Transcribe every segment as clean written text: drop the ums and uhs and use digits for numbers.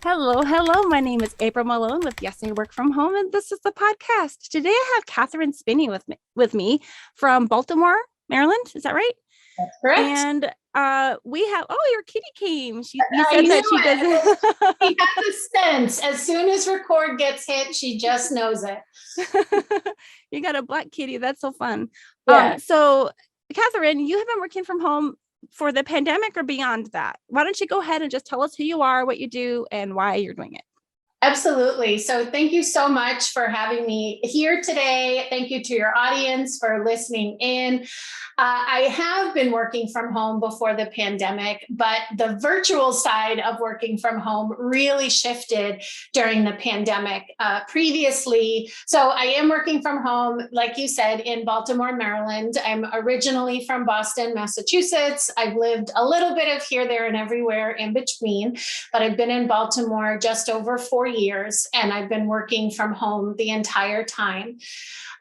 Hello, hello. My name is April Malone with Yes, I Work From Home, and this is the podcast. Today I have Katherine Spinney with me from Baltimore, Maryland. Is that right? That's correct. And we have, oh, your kitty came. You I said knew that she it. doesn't. She has a sense. As soon as record gets hit, she just knows it. You got a black kitty. That's so fun. Yeah. So Katherine, you have been working from home for the pandemic or beyond that. Why don't you go ahead and just tell us who you are, what you do, and why you're doing it? Absolutely. So thank you so much for having me here today. Thank you to your audience for listening in. I have been working from home before the pandemic, but the virtual side of working from home really shifted during the pandemic. Previously, so I am working from home, like you said, in Baltimore, Maryland. I'm originally from Boston, Massachusetts. I've lived a little bit of here, there, and everywhere in between, but I've been in Baltimore just over 4 years, and I've been working from home the entire time.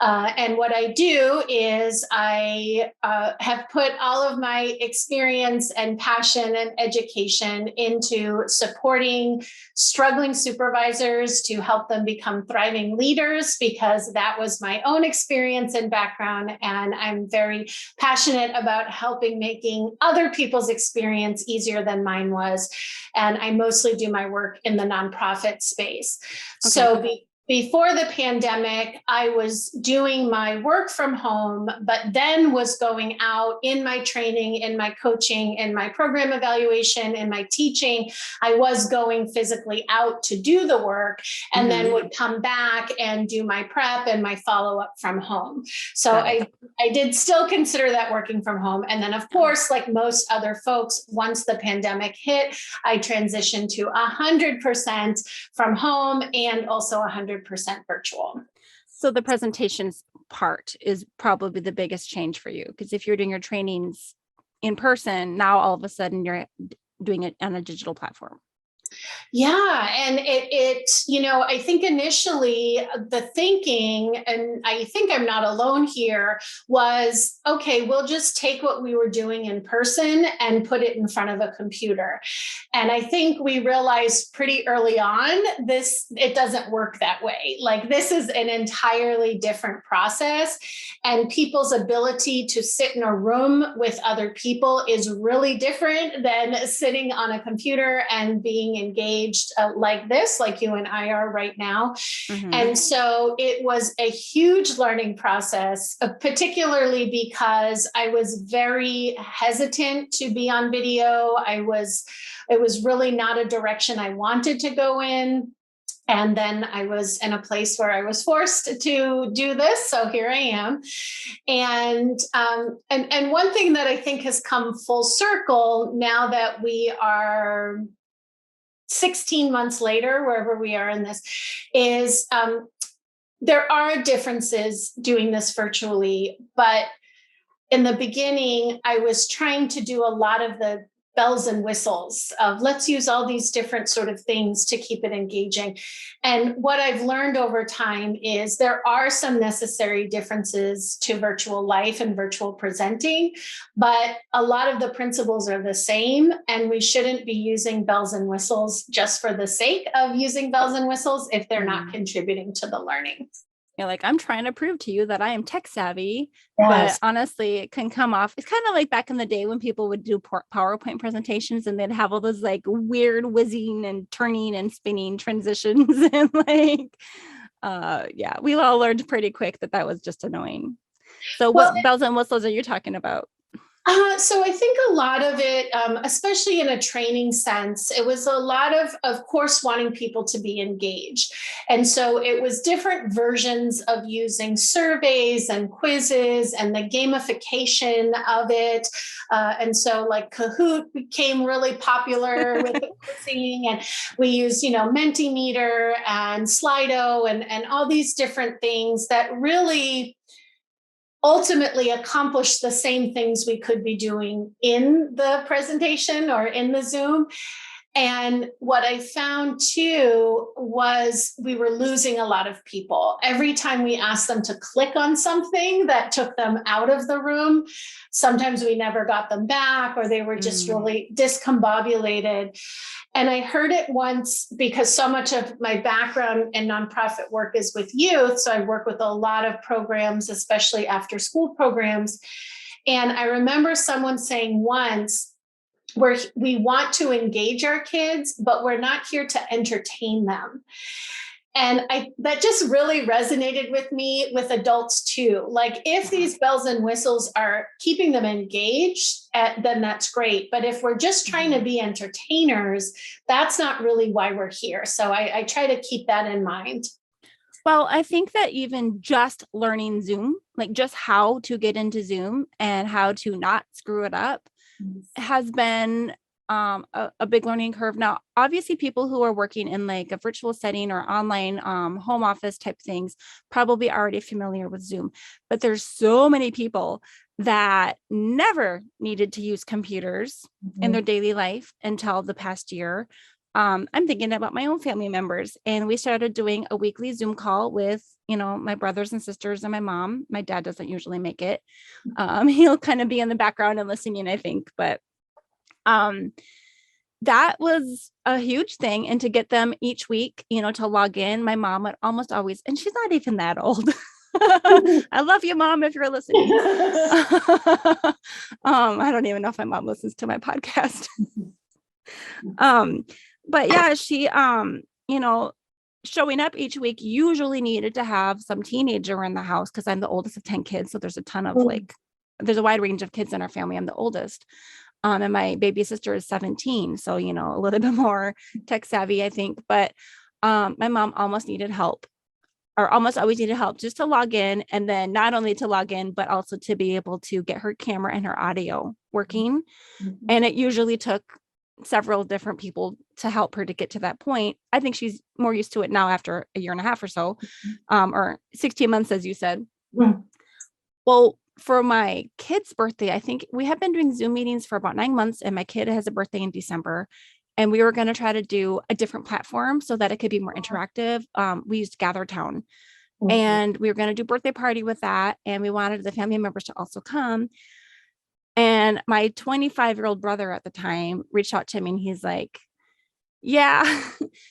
And what I do is I have put all of my experience and passion and education into supporting struggling supervisors to help them become thriving leaders, because that was my own experience and background. And I'm very passionate about helping making other people's experience easier than mine was. And I mostly do my work in the nonprofit space. Okay. So before the pandemic, I was doing my work from home, but then was going out in my training, in my coaching, in my program evaluation, in my teaching. I was going physically out to do the work, and then would come back and do my prep and my follow-up from home. So I did still consider that working from home. And then, of course, like most other folks, once the pandemic hit, I transitioned to 100% from home and also 100% virtual. So the presentations part is probably the biggest change for you, because if you're doing your trainings in person, now all of a sudden you're doing it on a digital platform. Yeah. And I think initially the thinking, and I think I'm not alone here, was, okay, we'll just take what we were doing in person and put it in front of a computer. And I think we realized pretty early on, it doesn't work that way. Like, this is an entirely different process, and people's ability to sit in a room with other people is really different than sitting on a computer and being engaged like this, like you and I are right now. And so it was a huge learning process, particularly because I was very hesitant to be on video. It was really not a direction I wanted to go in. And then I was in a place where I was forced to do this. So here I am. And one thing that I think has come full circle now that we are 16 months later, wherever we are in this, is there are differences doing this virtually. But in the beginning, I was trying to do a lot of the bells and whistles of let's use all these different sort of things to keep it engaging. And what I've learned over time is there are some necessary differences to virtual life and virtual presenting, but a lot of the principles are the same, and we shouldn't be using bells and whistles just for the sake of using bells and whistles if they're not contributing to the learning. You're like, I'm trying to prove to you that I am tech savvy, Yes. but honestly, it can come off. It's kind of like back in the day when people would do PowerPoint presentations and they'd have all those like weird whizzing and turning and spinning transitions. And we all learned pretty quick that was just annoying. So what bells and whistles are you talking about? So I think a lot of it, especially in a training sense, it was a lot of course, wanting people to be engaged. And so it was different versions of using surveys and quizzes and the gamification of it. And so like Kahoot became really popular with the quizzing, and we used, Mentimeter and Slido and all these different things that really ultimately accomplish the same things we could be doing in the presentation or in the Zoom. And what I found too was we were losing a lot of people. Every time we asked them to click on something that took them out of the room, sometimes we never got them back, or they were just really discombobulated. And I heard it once because so much of my background in nonprofit work is with youth. So I work with a lot of programs, especially after school programs. And I remember someone saying once, we want to engage our kids, but we're not here to entertain them. And that just really resonated with me with adults too. Like if these bells and whistles are keeping them engaged, then that's great. But if we're just trying to be entertainers, that's not really why we're here. So I try to keep that in mind. Well, I think that even just learning Zoom, like just how to get into Zoom and how to not screw it up, has been a big learning curve. Now, obviously people who are working in like a virtual setting or online home office type things probably already familiar with Zoom, but there's so many people that never needed to use computers in their daily life until the past year. I'm thinking about my own family members, and we started doing a weekly Zoom call with, my brothers and sisters and my mom. My dad doesn't usually make it. He'll kind of be in the background and listening, I think, but that was a huge thing. And to get them each week, to log in, my mom would almost always, and she's not even that old. I love you, Mom, if you're listening. I don't even know if my mom listens to my podcast. But yeah, she, showing up each week usually needed to have some teenager in the house because I'm the oldest of 10 kids. So there's a ton of there's a wide range of kids in our family. I'm the oldest. And my baby sister is 17. So, a little bit more tech savvy, I think. But my mom almost needed help, or almost always needed help just to log in. And then not only to log in, but also to be able to get her camera and her audio working. And it usually took several different people to help her to get to that point. I think she's more used to it now after a year and a half or so, or 16 months, as you said. Well, for my kid's birthday, I think we have been doing Zoom meetings for about 9 months, and my kid has a birthday in December, and we were going to try to do a different platform so that it could be more interactive. We used GatherTown, and we were going to do birthday party with that. And we wanted the family members to also come. And my 25-year-old brother at the time reached out to me, and he's like, yeah,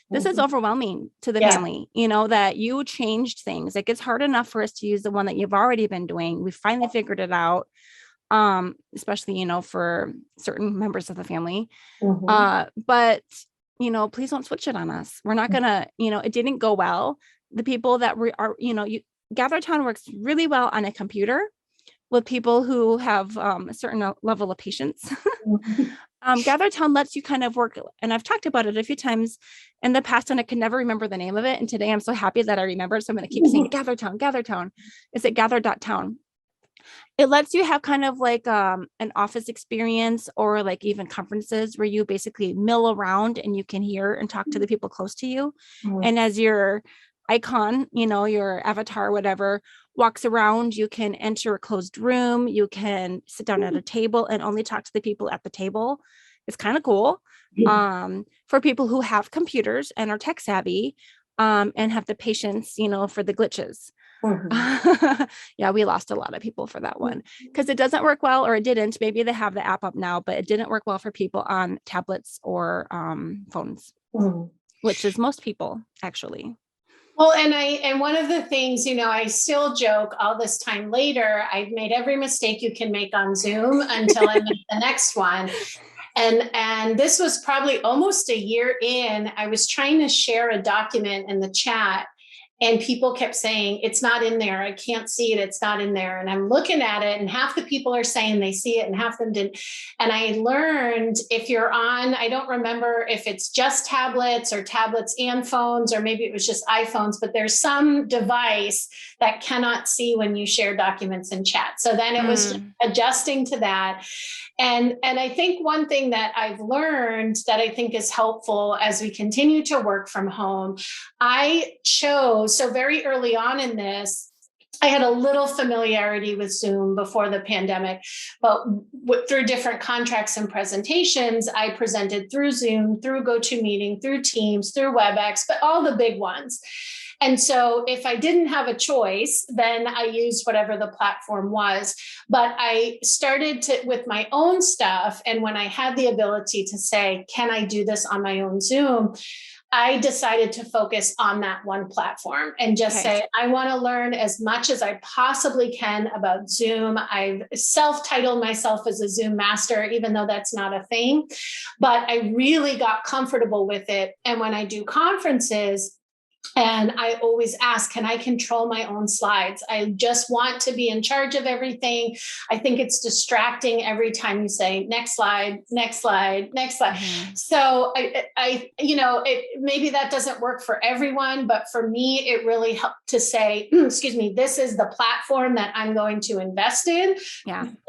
this is overwhelming to the family, that you changed things. Like, it's hard enough for us to use the one that you've already been doing. We finally figured it out, especially, for certain members of the family. But, please don't switch it on us. We're not gonna, it didn't go well. The people that GatherTown works really well on a computer with people who have a certain level of patience. GatherTown lets you kind of work, and I've talked about it a few times in the past, and I can never remember the name of it. And today I'm so happy that I remembered. So I'm going to keep saying GatherTown. Is it gather.town? It lets you have kind of like an office experience, or like even conferences where you basically mill around and you can hear and talk to the people close to you. And as your icon, your avatar, whatever, walks around, you can enter a closed room, you can sit down at a table and only talk to the people at the table. It's kind of cool. For people who have computers and are tech savvy, and have the patience, for the glitches. Yeah, we lost a lot of people for that one because it doesn't work well, or it didn't. Maybe they have the app up now, but it didn't work well for people on tablets or phones, which is most people, actually. Well, and one of the things, I still joke all this time later, I've made every mistake you can make on Zoom until I make the next one. And this was probably almost a year in. I was trying to share a document in the chat, and people kept saying, it's not in there. I can't see it. It's not in there. And I'm looking at it, and half the people are saying they see it and half of them didn't. And I learned, if you're on, I don't remember if it's just tablets or tablets and phones, or maybe it was just iPhones, but there's some device that cannot see when you share documents in chat. So then it was adjusting to that. And I think one thing that I've learned that I think is helpful as we continue to work from home, I chose, so very early on in this, I had a little familiarity with Zoom before the pandemic, but through different contracts and presentations, I presented through Zoom, through GoToMeeting, through Teams, through WebEx, but all the big ones. And so if I didn't have a choice, then I used whatever the platform was. But I started with my own stuff. And when I had the ability to say, can I do this on my own Zoom? I decided to focus on that one platform and just say, I want to learn as much as I possibly can about Zoom. I've self-titled myself as a Zoom master, even though that's not a thing, but I really got comfortable with it. And when I do conferences, and I always ask, can I control my own slides? I just want to be in charge of everything. I think it's distracting every time you say, next slide, next slide, next slide. Mm-hmm. So maybe that doesn't work for everyone, but for me, it really helped to say, excuse me, this is the platform that I'm going to invest in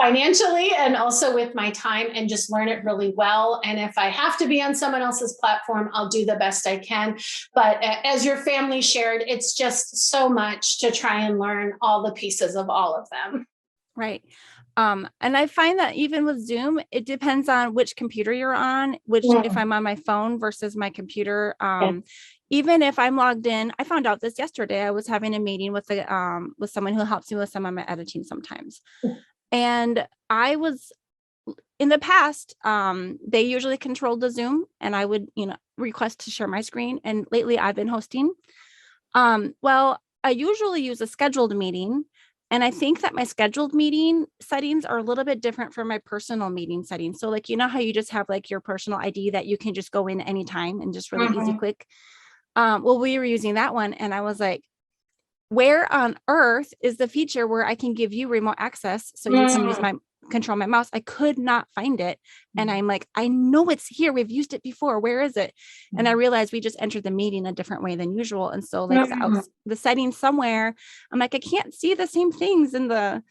financially and also with my time, and just learn it really well. And if I have to be on someone else's platform, I'll do the best I can. But as your family shared, it's just so much to try and learn all the pieces of all of them. Right. And I find that even with Zoom, it depends on which computer you're on, if I'm on my phone versus my computer. Even if I'm logged in, I found out this yesterday. I was having a meeting with someone who helps me with some of my editing sometimes. And I was in the past, they usually controlled the Zoom, and I would, request to share my screen. And lately I've been hosting. Well, I usually use a scheduled meeting. And I think that my scheduled meeting settings are a little bit different from my personal meeting settings. So like, how you just have like your personal ID that you can just go in anytime and just really easy, quick. Well, we were using that one. And I was like, where on earth is the feature where I can give you remote access so you can use control my mouse? I could not find it. And I'm like, I know it's here. We've used it before. Where is it? And I realized we just entered the meeting a different way than usual. And so like the settings somewhere, I'm like, I can't see the same things in the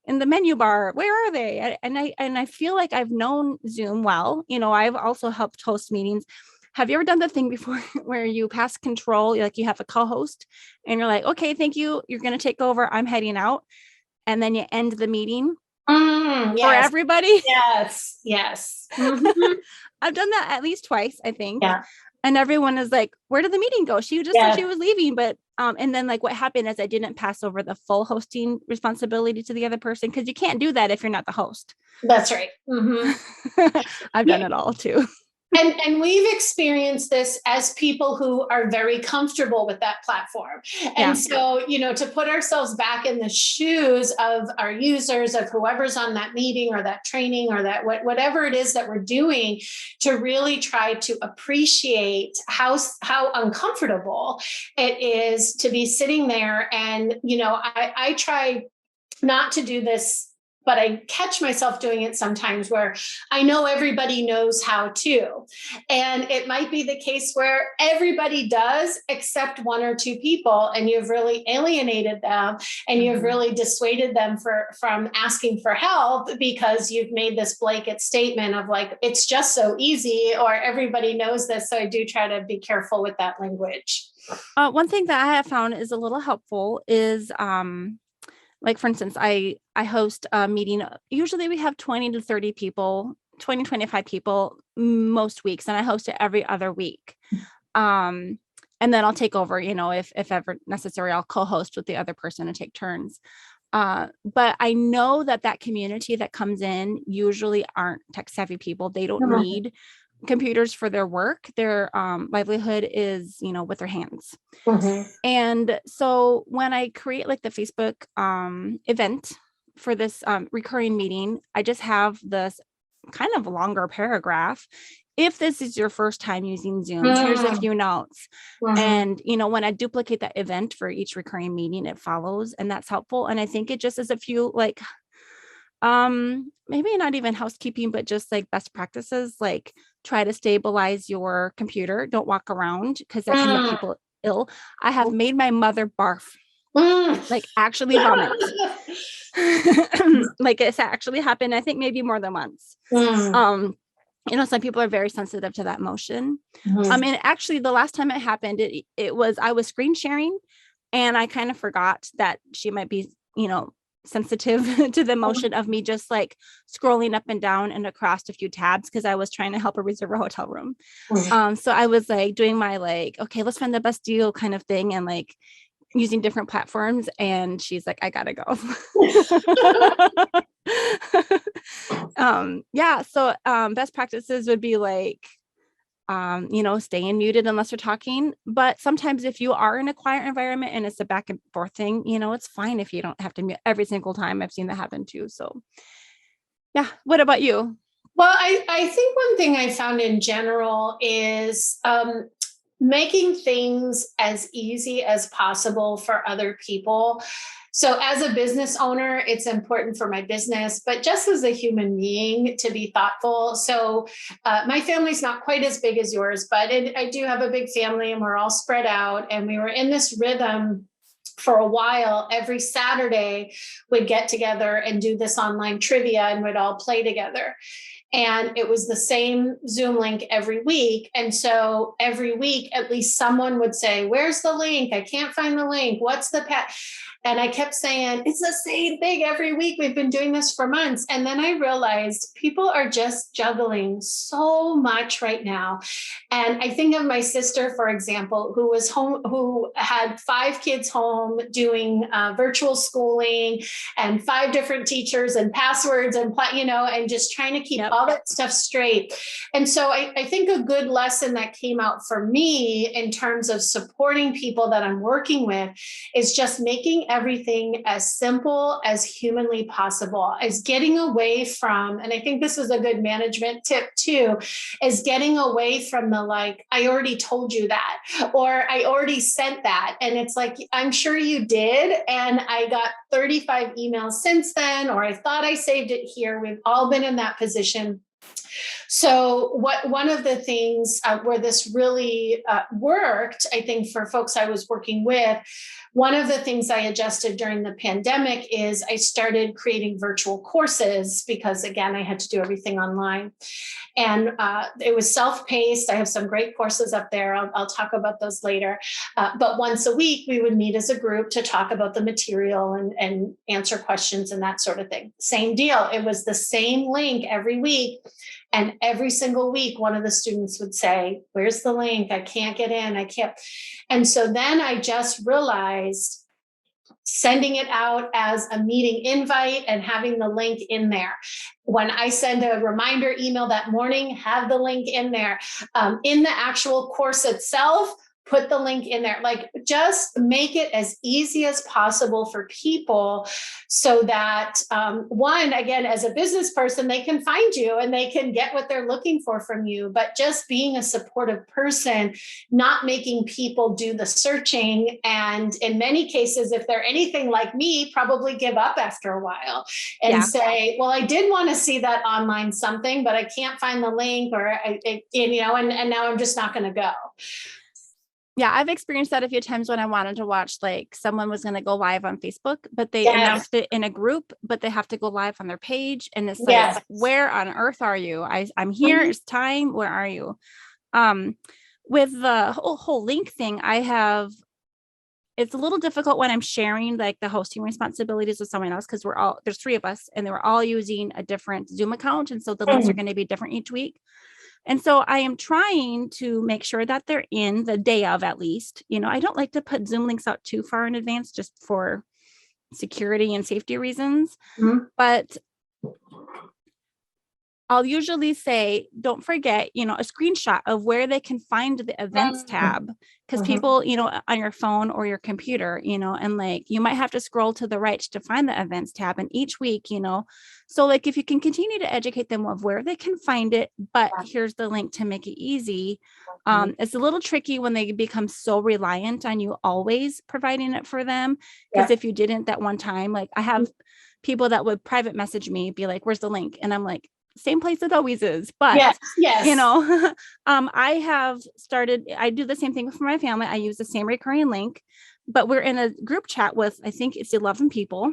menu bar. Where are they? And I feel like I've known Zoom well. I've also helped host meetings. Have you ever done the thing before where you pass control, like you have a co-host and you're like, okay, thank you. You're going to take over. I'm heading out. And then you end the meeting for everybody. Yes. Mm-hmm. I've done that at least twice, I think. Yeah. And everyone is like, where did the meeting go? She just said she was leaving. But, and then like what happened is I didn't pass over the full hosting responsibility to the other person, because you can't do that if you're not the host. That's right. Mm-hmm. I've done it all too. And we've experienced this as people who are very comfortable with that platform. And so, to put ourselves back in the shoes of our users, of whoever's on that meeting or that training or that whatever it is that we're doing, to really try to appreciate how uncomfortable it is to be sitting there. And, I try not to do this, but I catch myself doing it sometimes where I know everybody knows how to. And it might be the case where everybody does except one or two people, and you've really alienated them and you've really dissuaded them from asking for help because you've made this blanket statement of like, it's just so easy, or everybody knows this. So I do try to be careful with that language. One thing that I have found is a little helpful is, like, for instance, I host a meeting. Usually we have 20 to 30 people, 20, 25 people most weeks. And I host it every other week. And then I'll take over, if ever necessary, I'll co-host with the other person and take turns. But I know that community that comes in usually aren't tech savvy people. They don't need computers for their work. Their livelihood is, with their hands. And so when I create like the Facebook event for this recurring meeting, I just have this kind of longer paragraph. If this is your first time using Zoom, here's a few notes. And, when I duplicate that event for each recurring meeting, it follows, and that's helpful. And I think it just is a few like, maybe not even housekeeping, but just like best practices, like try to stabilize your computer. Don't walk around, because that can make people ill. I have made my mother barf, like actually vomit. Like it's actually happened, I think maybe more than once. Some people are very sensitive to that motion. And actually the last time it happened, I was screen sharing, and I kind of forgot that she might be, sensitive to the emotion of me just like scrolling up and down and across a few tabs because I was trying to help her reserve a hotel room. So I was like doing my like, okay, let's find the best deal kind of thing, and like using different platforms. And she's like, I gotta go. Yeah. So best practices would be like, staying muted unless you're talking. But sometimes if you are in a quiet environment and it's a back and forth thing, it's fine if you don't have to mute every single time. I've seen that happen too. So yeah. What about you? Well, I think one thing I found in general is making things as easy as possible for other people. So as a business owner, it's important for my business, but just as a human being to be thoughtful. So my family's not quite as big as yours, but I do have a big family and we're all spread out. And we were in this rhythm for a while. Every Saturday we'd get together and do this online trivia and we'd all play together. And it was the same Zoom link every week. And so every week, at least someone would say, where's the link? I can't find the link. What's the And I kept saying, it's the same thing every week. We've been doing this for months. And then I realized people are just juggling so much right now. And I think of my sister, for example, who was home, who had 5 kids home doing virtual schooling and 5 different teachers and passwords and, and just trying to keep all that stuff straight. And so I think a good lesson that came out for me in terms of supporting people that I'm working with is just making everything as simple as humanly possible, as getting away from, and I think this is a good management tip too, is getting away from the like, I already told you that, or I already sent that. And it's like, I'm sure you did. And I got 35 emails since then, or I thought I saved it here. We've all been in that position. So one of the things where this really worked, I think for folks I was working with, one of the things I adjusted during the pandemic is I started creating virtual courses because, again, I had to do everything online. And it was self-paced. I have some great courses up there. I'll talk about those later. But once a week, we would meet as a group to talk about the material and answer questions and that sort of thing. Same deal. It was the same link every week. And every single week, one of the students would say, where's the link? I can't get in. I can't. And so then I just realized sending it out as a meeting invite and having the link in there. When I send a reminder email that morning, have the link in there. In the actual course itself, put the link in there. Like, just make it as easy as possible for people so that, one, again, as a business person, they can find you and they can get what they're looking for from you. But just being a supportive person, not making people do the searching. And in many cases, if they're anything like me, probably give up after a while and say, well, I did want to see that online something, but I can't find the link, or, and now I'm just not going to go. Yeah, I've experienced that a few times when I wanted to watch, like someone was going to go live on Facebook, but they announced it in a group, but they have to go live on their page. And it's like, where on earth are you? I'm here. It's time. Where are you? With the whole link thing, it's a little difficult when I'm sharing like the hosting responsibilities with someone else, because there's 3 of us and they were all using a different Zoom account. And so the links are going to be different each week. And so I am trying to make sure that they're in the day of, at least. I don't like to put Zoom links out too far in advance just for security and safety reasons. But I'll usually say, don't forget, a screenshot of where they can find the events tab, because people, on your phone or your computer, and like, you might have to scroll to the right to find the events tab. And each week, so like, if you can continue to educate them of where they can find it, but here's the link to make it easy. It's a little tricky when they become so reliant on you always providing it for them. Because if you didn't that one time, like I have people that would private message me, be like, where's the link? And I'm like, same place it always is. But, I do the same thing for my family. I use the same recurring link, but we're in a group chat with, I think it's 11 people,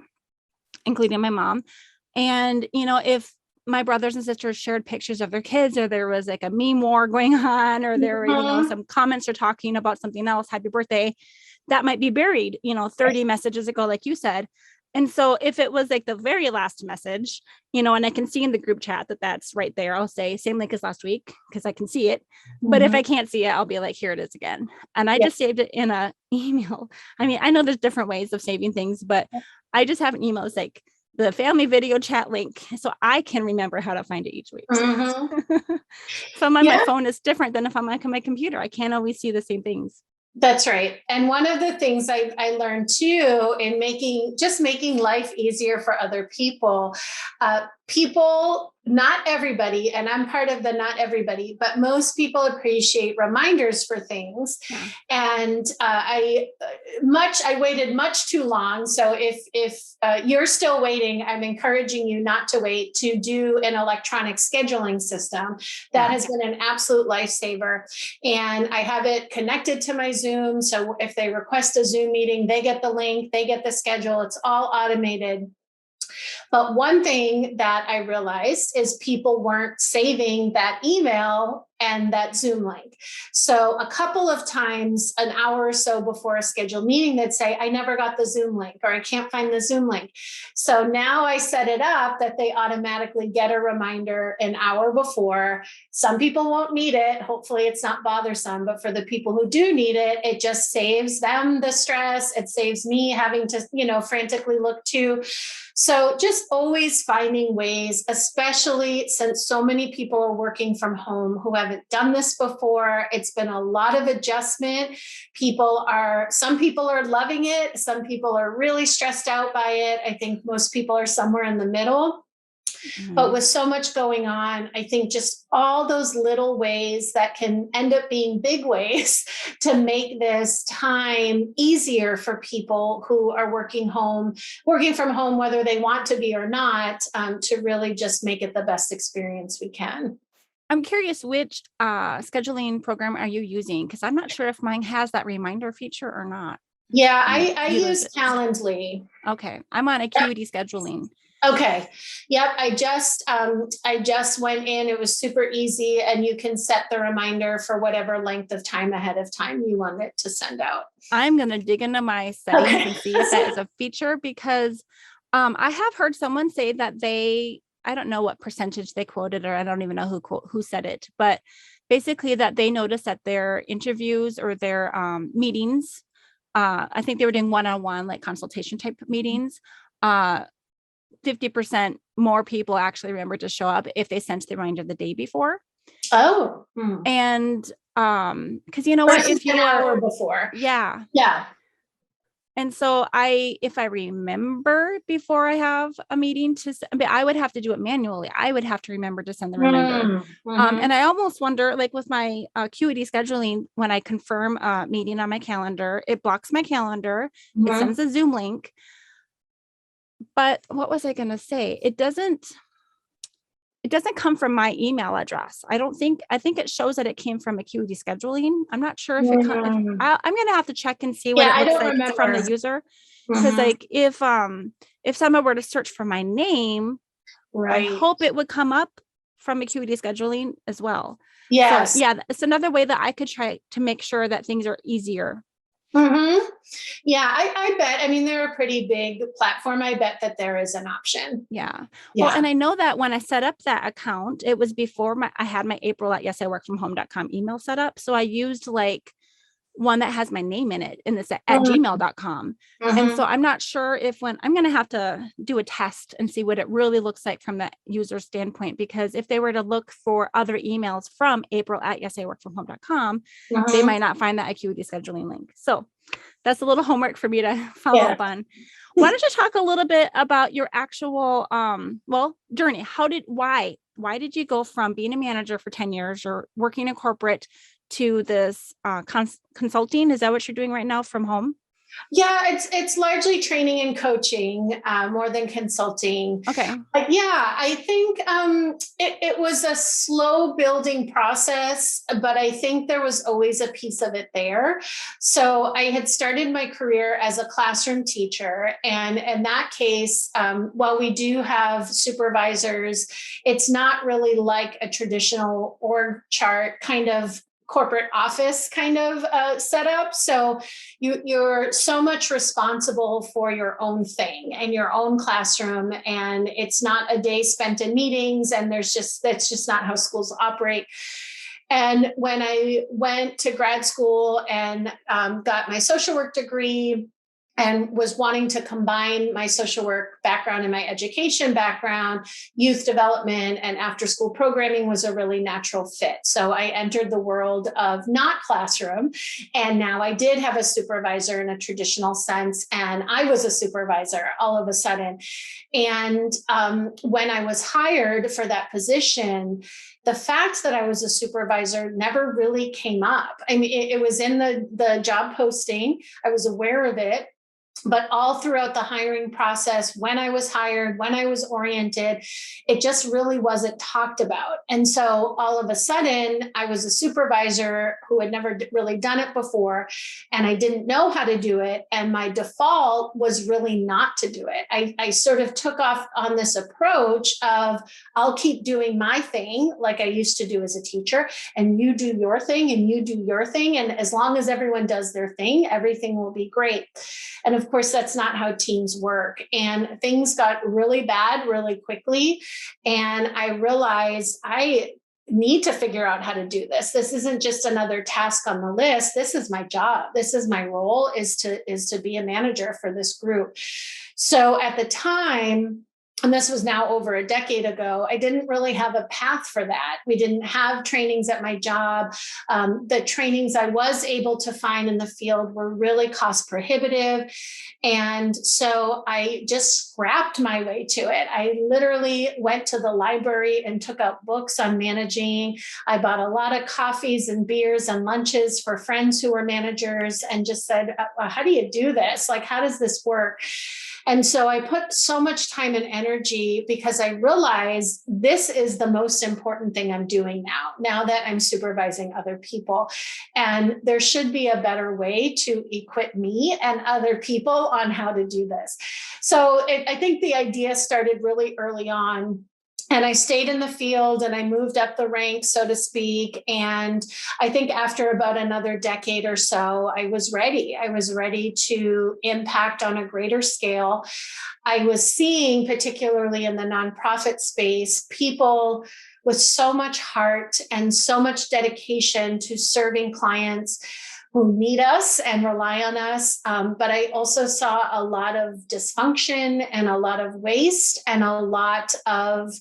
including my mom. And, if my brothers and sisters shared pictures of their kids, or there was like a meme war going on, or there were, some comments are talking about something else, happy birthday, that might be buried, 30 messages ago, like you said. And so if it was like the very last message, and I can see in the group chat that that's right there, I'll say same link as last week because I can see it. But if I can't see it, I'll be like, here it is again. And I just saved it in an email. I mean, I know there's different ways of saving things, but I just have an email. It's like the family video chat link. So I can remember how to find it each week. If I'm on my phone, it's different than if I'm on my computer. I can't always see the same things. That's right. And one of the things I learned too in making life easier for other people, not everybody, and I'm part of the not everybody, but most people appreciate reminders for things. Yeah. And I waited much too long. So if you're still waiting, I'm encouraging you not to wait, to do an electronic scheduling system. That has been an absolute lifesaver. And I have it connected to my Zoom. So if they request a Zoom meeting, they get the link, they get the schedule. It's all automated. But one thing that I realized is people weren't saving that email and that Zoom link. So a couple of times, an hour or so before a scheduled meeting, they'd say, I never got the Zoom link, or I can't find the Zoom link. So now I set it up that they automatically get a reminder an hour before. Some people won't need it. Hopefully it's not bothersome, but for the people who do need it, it just saves them the stress. It saves me having to, frantically look too. So just always finding ways, especially since so many people are working from home who haven't done this before. It's been a lot of adjustment. Some people are loving it. Some people are really stressed out by it. I think most people are somewhere in the middle. But with so much going on, I think just all those little ways that can end up being big ways to make this time easier for people who are working from home, whether they want to be or not, to really just make it the best experience we can. I'm curious, which scheduling program are you using? Because I'm not sure if mine has that reminder feature or not. Yeah, I use Calendly. Okay, I'm on Acuity scheduling. Okay. Yep. I just went in. It was super easy, and you can set the reminder for whatever length of time ahead of time you want it to send out. I'm going to dig into my settings and see if that is a feature, because I have heard someone say that I don't know what percentage they quoted, or I don't even know who said it, but basically that they noticed that their interviews or their meetings, I think they were doing one-on-one, like consultation type meetings, 50% more people actually remember to show up if they sent the reminder the day before. Oh. And because you know what, if you are before. Yeah. And so if I remember before I have a meeting I would have to do it manually. I would have to remember to send the reminder. And I almost wonder, like with my Acuity scheduling, when I confirm a meeting on my calendar, it blocks my calendar. It sends a Zoom link. But what was I going to say? It doesn't come from my email address. I think it shows that it came from Acuity scheduling. I'm not sure if it comes. I'm going to have to check and see what it looks like from the user. Because like if someone were to search for my name, right, I hope it would come up from Acuity scheduling as well. Yes. So, yeah, it's another way that I could try to make sure that things are easier. Yeah, I bet. I mean, they're a pretty big platform. I bet that there is an option. Yeah. Well, and I know that when I set up that account, it was before I had my April@yesiworkfromhome.com email set up. So I used like one that has my name in it, and it's at gmail.com. And so I'm not sure I'm going to have to do a test and see what it really looks like from the user standpoint, because if they were to look for other emails from April@yesiworkfromhome.com, they might not find that Acuity scheduling link. So that's a little homework for me to follow up on. Why don't you talk a little bit about your actual, journey? Why did you go from being a manager for 10 years or working in corporate to this consulting? Is that what you're doing right now from home? Yeah, it's largely training and coaching, more than consulting. Okay. But yeah, I think it was a slow building process, but I think there was always a piece of it there. So I had started my career as a classroom teacher. And in that case, while we do have supervisors, it's not really like a traditional org chart kind of corporate office kind of setup. So you're so much responsible for your own thing and your own classroom. And it's not a day spent in meetings. And that's just not how schools operate. And when I went to grad school and got my social work degree, and was wanting to combine my social work background and my education background, youth development and after school programming was a really natural fit. So I entered the world of not classroom. And now I did have a supervisor in a traditional sense. And I was a supervisor all of a sudden. And when I was hired for that position, the fact that I was a supervisor never really came up. I mean, it was in the job posting. I was aware of it. But all throughout the hiring process, when I was hired, when I was oriented, it just really wasn't talked about. And so all of a sudden, I was a supervisor who had never really done it before, and I didn't know how to do it. And my default was really not to do it. I sort of took off on this approach of, I'll keep doing my thing like I used to do as a teacher, and you do your thing and you do your thing. And as long as everyone does their thing, everything will be great. And of course, that's not how teams work. And things got really bad really quickly. And I realized I need to figure out how to do this. This isn't just another task on the list. This is my job. This is my role, is to be a manager for this group. So at the time, and this was now over a decade ago, I didn't really have a path for that. We didn't have trainings at my job. The trainings I was able to find in the field were really cost prohibitive. And so I just scrapped my way to it. I literally went to the library and took out books on managing. I bought a lot of coffees and beers and lunches for friends who were managers and just said, how do you do this? Like, how does this work? And so I put so much time and energy because I realized this is the most important thing I'm doing now that I'm supervising other people. And there should be a better way to equip me and other people on how to do this. So I think the idea started really early on. And I stayed in the field and I moved up the ranks, so to speak. And I think after about another decade or so, I was ready. I was ready to impact on a greater scale. I was seeing, particularly in the nonprofit space, people with so much heart and so much dedication to serving clients who need us and rely on us. But I also saw a lot of dysfunction and a lot of waste and a lot of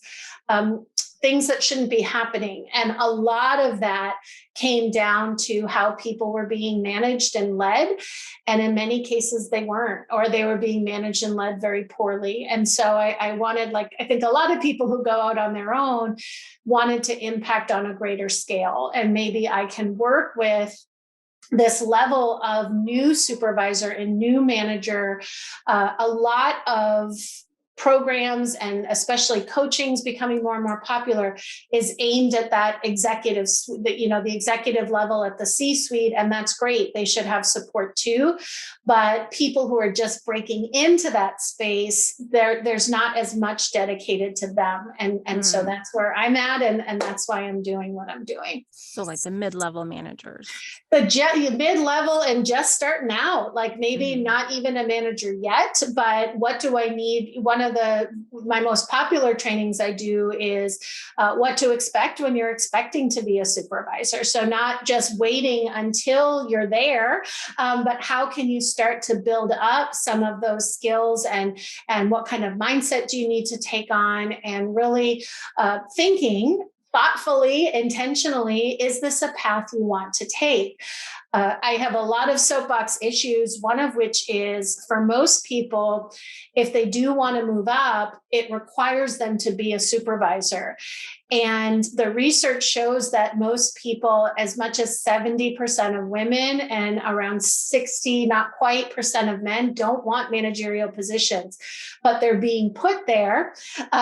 things that shouldn't be happening. And a lot of that came down to how people were being managed and led. And in many cases, they weren't, or they were being managed and led very poorly. And so I wanted, I think a lot of people who go out on their own wanted to impact on a greater scale. And maybe I can work with this level of new supervisor and new manager. A lot of programs and especially coaching's becoming more and more popular is aimed at that executive, the executive level at the C-suite. And that's great. They should have support too. But people who are just breaking into that space, there's not as much dedicated to them. And so that's where I'm at. And that's why I'm doing what I'm doing. So like the mid-level managers. The mid-level and just starting out, like maybe not even a manager yet, but what do I need? One of my most popular trainings I do is what to expect when you're expecting to be a supervisor. So not just waiting until you're there, but how can you start to build up some of those skills and what kind of mindset do you need to take on, and really thinking thoughtfully, intentionally, is this a path you want to take? I have a lot of soapbox issues, one of which is for most people, if they do want to move up, it requires them to be a supervisor. And the research shows that most people, as much as 70% of women and around 60, not quite percent of men, don't want managerial positions, but they're being put there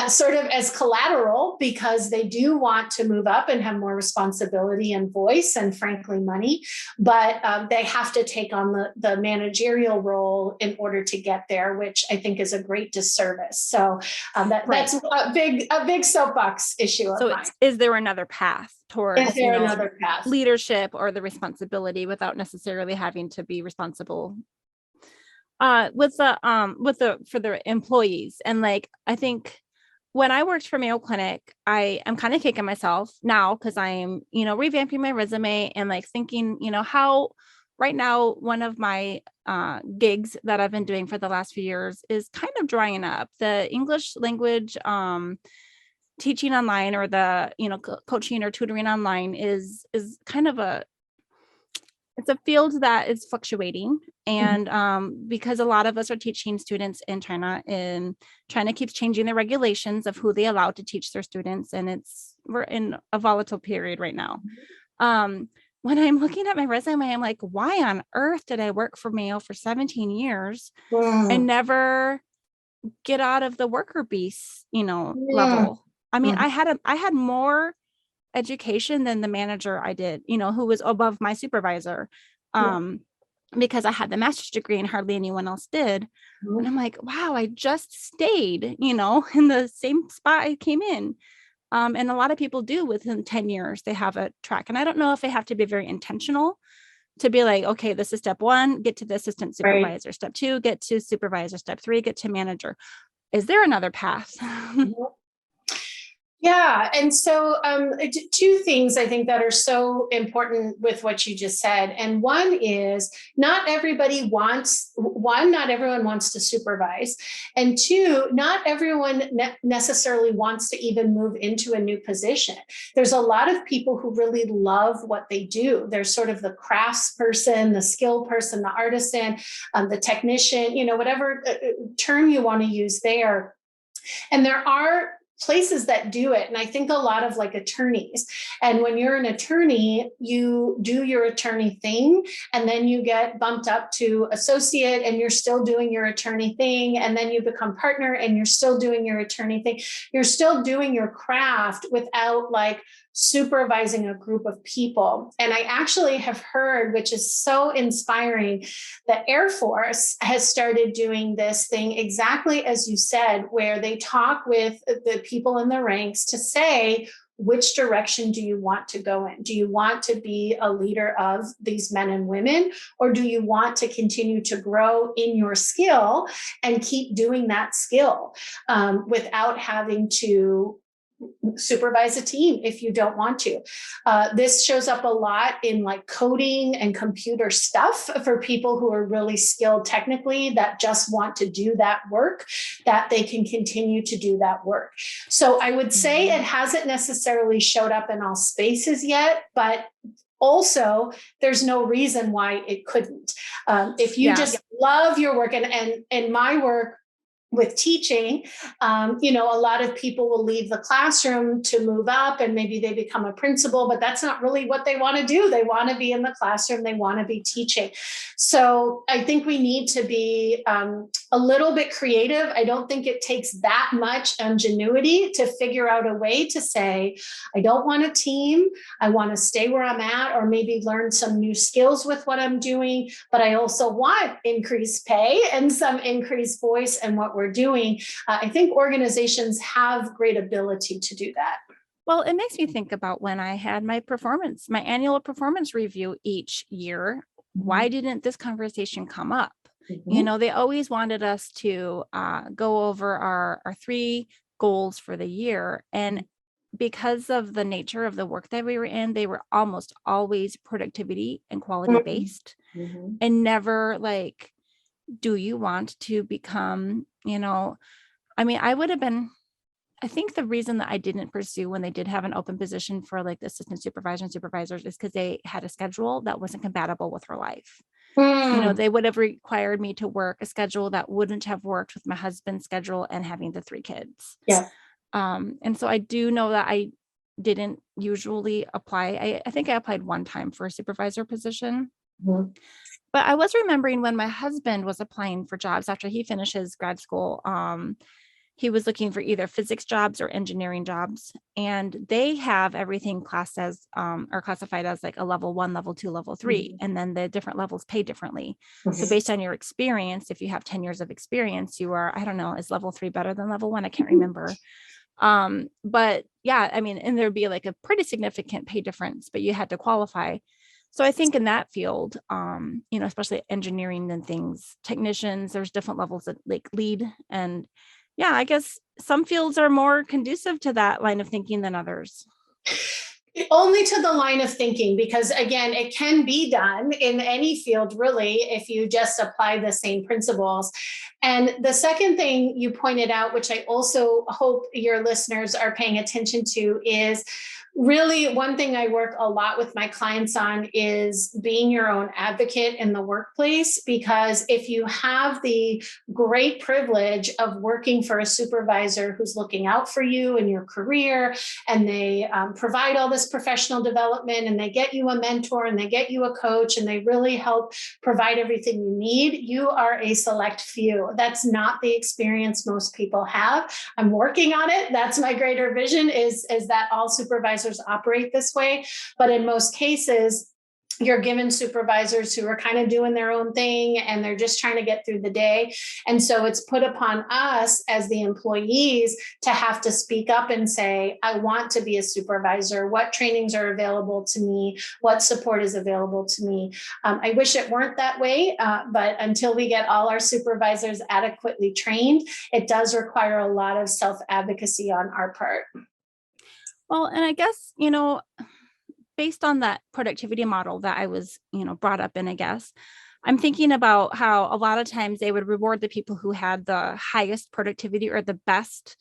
sort of as collateral because they do want to move up and have more responsibility and voice and frankly money. But but they have to take on the managerial role in order to get there, which I think is a great disservice. So that's a big soapbox issue of mine. Is there another path towards another path? Leadership or the responsibility without necessarily having to be responsible for the employees? And like, I think when I worked for Mayo Clinic, I am kind of kicking myself now because I'm, revamping my resume and like thinking, how right now, one of my gigs that I've been doing for the last few years is kind of drying up. The English language teaching online, or the, coaching or tutoring online is kind of it's a field that is fluctuating. And because a lot of us are teaching students in China, and China keeps changing the regulations of who they allow to teach their students. And we're in a volatile period right now. When I'm looking at my resume, I'm like, why on earth did I work for Mayo for 17 years and never get out of the worker beast, level? I mean, I had more education than the manager I did, who was above my supervisor, because I had the master's degree and hardly anyone else did. And I'm like, wow, I just stayed, in the same spot I came in. And a lot of people do within 10 years, they have a track. And I don't know if they have to be very intentional to be like, okay, this is step 1, get to the assistant supervisor. Right. Step 2, get to supervisor. Step 3, get to manager. Is there another path? Yeah. And so 2 things I think that are so important with what you just said. And one is not everyone wants to supervise. And 2, not everyone necessarily wants to even move into a new position. There's a lot of people who really love what they do. There's sort of the crafts person, the skill person, the artisan, the technician, whatever term you want to use there. And there are places that do it. And I think a lot of like attorneys. And when you're an attorney, you do your attorney thing, and then you get bumped up to associate and you're still doing your attorney thing. And then you become partner and you're still doing your attorney thing. You're still doing your craft without like supervising a group of people. And I actually have heard, which is so inspiring, the Air Force has started doing this thing exactly as you said, where they talk with the people in the ranks to say, which direction do you want to go in? Do you want to be a leader of these men and women, or do you want to continue to grow in your skill and keep doing that skill without having to supervise a team if you don't want to? This shows up a lot in like coding and computer stuff for people who are really skilled technically that just want to do that work, that they can continue to do that work. So I would say it hasn't necessarily showed up in all spaces yet, but also there's no reason why it couldn't. If you just love your work, and my work with teaching, a lot of people will leave the classroom to move up and maybe they become a principal, but that's not really what they want to do. They want to be in the classroom. They want to be teaching. So I think we need to be a little bit creative. I don't think it takes that much ingenuity to figure out a way to say, I don't want a team. I want to stay where I'm at, or maybe learn some new skills with what I'm doing. But I also want increased pay and some increased voice in what we're doing. I think organizations have great ability to do that. Well, it makes me think about when I had my annual performance review each year. Why didn't this conversation come up? They always wanted us to go over our 3 goals for the year. And because of the nature of the work that we were in, they were almost always productivity and quality based, and never like, do you want to become, I think the reason that I didn't pursue when they did have an open position for like the assistant supervisor and supervisors is because they had a schedule that wasn't compatible with her life. They would have required me to work a schedule that wouldn't have worked with my husband's schedule and having the 3 kids. Yeah. And so I do know that I didn't usually apply. I think I applied one time for a supervisor position. But I was remembering when my husband was applying for jobs after he finished his grad school, he was looking for either physics jobs or engineering jobs. And they have everything classed as or classified as like a level 1, level 2, level 3. And then the different levels pay differently. So based on your experience, if you have 10 years of experience, you are, I don't know, is level 3 better than level 1? I can't remember. But yeah, I mean, and there'd be like a pretty significant pay difference, but you had to qualify. So I think in that field, especially engineering and things, technicians, there's different levels of like lead. And yeah, I guess some fields are more conducive to that line of thinking than others. Only to the line of thinking, because again, it can be done in any field, really, if you just apply the same principles. And the second thing you pointed out, which I also hope your listeners are paying attention to, is really one thing I work a lot with my clients on is being your own advocate in the workplace. Because if you have the great privilege of working for a supervisor who's looking out for you in your career, and they provide all this professional development, and they get you a mentor, and they get you a coach, and they really help provide everything you need, you are a select few. That's not the experience most people have. I'm working on it. That's my greater vision, is that all supervisors operate this way. But in most cases, you're given supervisors who are kind of doing their own thing, and they're just trying to get through the day. And so it's put upon us as the employees to have to speak up and say, I want to be a supervisor. What trainings are available to me? What support is available to me? I wish it weren't that way, but until we get all our supervisors adequately trained, it does require a lot of self-advocacy on our part. Well, and I guess, based on that productivity model that I was, brought up in, I guess, I'm thinking about how a lot of times they would reward the people who had the highest productivity or the best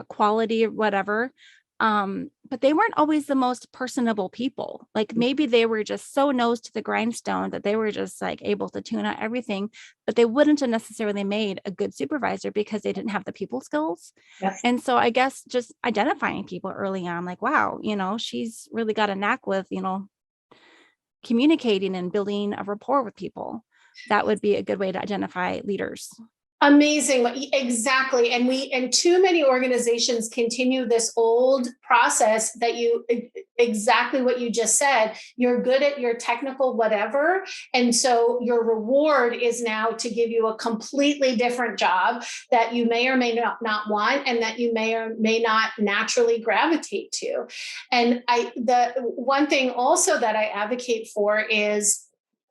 quality or whatever. But they weren't always the most personable people. Like maybe they were just so nose to the grindstone that they were just like able to tune out everything, but they wouldn't have necessarily made a good supervisor because they didn't have the people skills. Yes. And so I guess just identifying people early on, like, wow, she's really got a knack with, communicating and building a rapport with people. That would be a good way to identify leaders. Amazing. Exactly. And too many organizations continue this old process that exactly what you just said. You're good at your technical whatever. And so your reward is now to give you a completely different job that you may or may not want, and that you may or may not naturally gravitate to. And the one thing also that I advocate for is,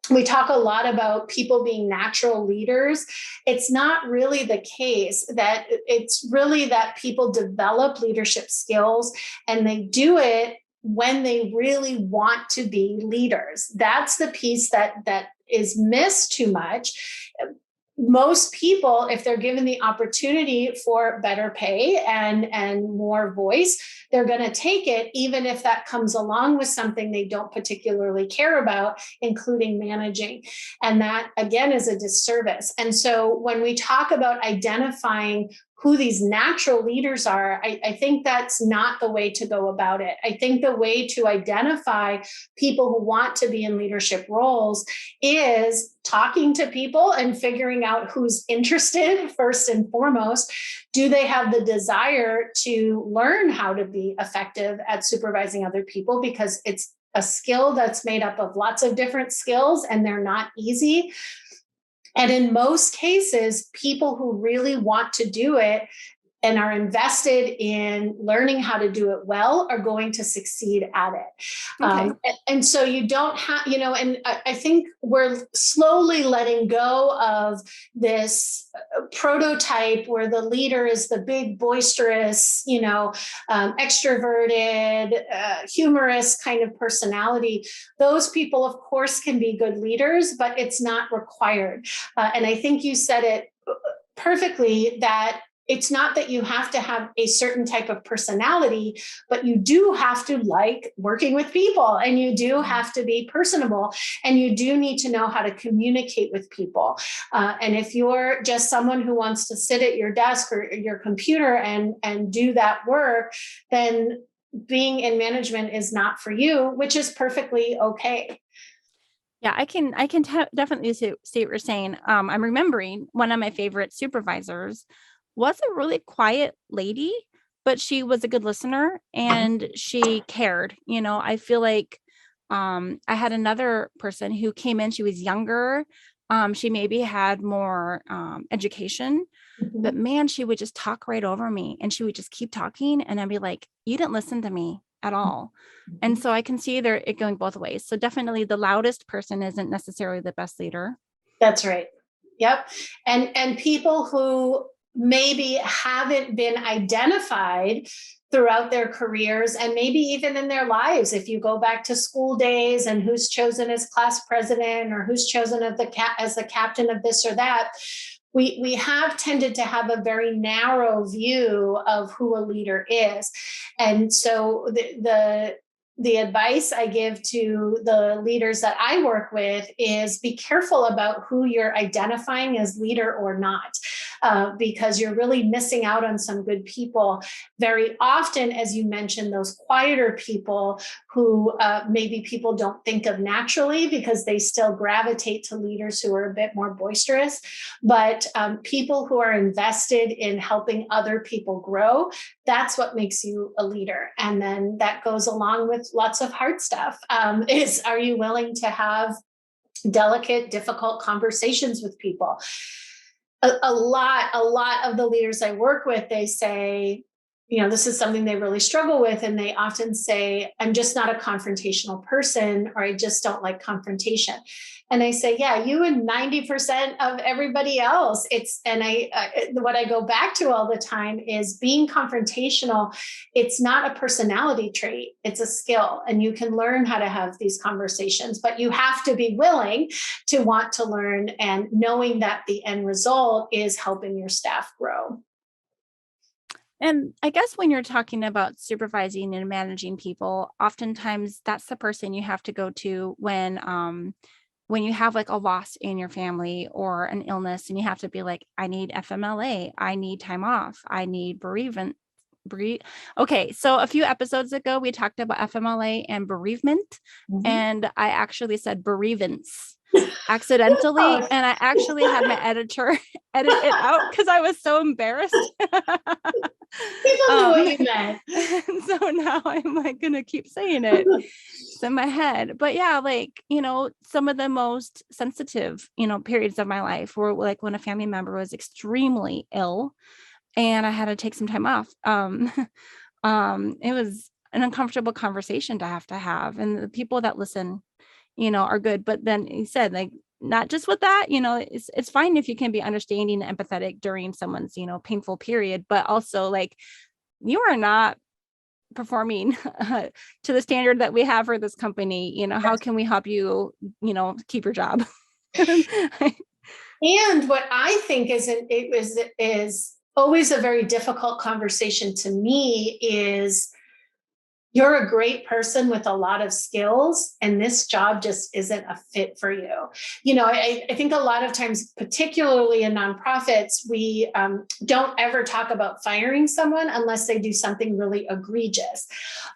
we talk a lot about people being natural leaders. It's not really the case. That it's really that people develop leadership skills, and they do it when they really want to be leaders. That's the piece that is missed too much. Most people, if they're given the opportunity for better pay and more voice, they're going to take it, even if that comes along with something they don't particularly care about, including managing. And that, again, is a disservice. And so when we talk about identifying who these natural leaders are, I think that's not the way to go about it. I think the way to identify people who want to be in leadership roles is talking to people and figuring out who's interested first and foremost. Do they have the desire to learn how to be effective at supervising other people? Because it's a skill that's made up of lots of different skills, and they're not easy. And in most cases, people who really want to do it and are invested in learning how to do it well are going to succeed at it. Okay. And so you don't have, and I think we're slowly letting go of this prototype where the leader is the big, boisterous, extroverted, humorous kind of personality. Those people, of course, can be good leaders, but it's not required. And I think you said it perfectly, that it's not that you have to have a certain type of personality, but you do have to like working with people, and you do have to be personable, and you do need to know how to communicate with people. And if you're just someone who wants to sit at your desk or your computer and do that work, then being in management is not for you, which is perfectly okay. Yeah, I can definitely see what you're saying. I'm remembering one of my favorite supervisors was a really quiet lady, but she was a good listener and she cared. I feel like I had another person who came in, she was younger. She maybe had more education, but Mhm. man, she would just talk right over me and she would just keep talking. And I'd be like, you didn't listen to me at all. And Mhm. so I can see it going both ways. So definitely the loudest person isn't necessarily the best leader. That's right. Yep. And people who maybe haven't been identified throughout their careers and maybe even in their lives, if you go back to school days and who's chosen as class president or who's chosen as the captain of this or that, we have tended to have a very narrow view of who a leader is. And so the advice I give to the leaders that I work with is be careful about who you're identifying as leader or not, because you're really missing out on some good people. Very often, as you mentioned, those quieter people who maybe people don't think of naturally because they still gravitate to leaders who are a bit more boisterous, but people who are invested in helping other people grow, that's what makes you a leader. And then that goes along with lots of hard stuff. Is are you willing to have delicate, difficult conversations with people? A lot of the leaders I work with, they say, this is something they really struggle with. And they often say, I'm just not a confrontational person, or I just don't like confrontation. And I say, yeah, you and 90% of everybody else. What I go back to all the time is being confrontational. It's not a personality trait, it's a skill. And you can learn how to have these conversations, but you have to be willing to want to learn and knowing that the end result is helping your staff grow. And I guess when you're talking about supervising and managing people, oftentimes that's the person you have to go to when you have like a loss in your family or an illness and you have to be like, I need FMLA, I need time off, I need bereavement. Okay, so a few episodes ago, we talked about FMLA and bereavement, Mhm. and I actually said bereavance accidentally. Oh, And I actually had my editor edit it out because I was so embarrassed. people knew what um, you meant. and so now I'm like gonna keep saying it. It's in my head. But yeah, like, some of the most sensitive, periods of my life were like when a family member was extremely ill and I had to take some time off. It was an uncomfortable conversation to have. And the people that listen, are good. But then he said, like, not just with that, it's fine if you can be understanding and empathetic during someone's, painful period, but also like you are not performing to the standard that we have for this company. How can we help you, keep your job? And what I think is always a very difficult conversation to me is you're a great person with a lot of skills, and this job just isn't a fit for you. I think a lot of times, particularly in nonprofits, we don't ever talk about firing someone unless they do something really egregious.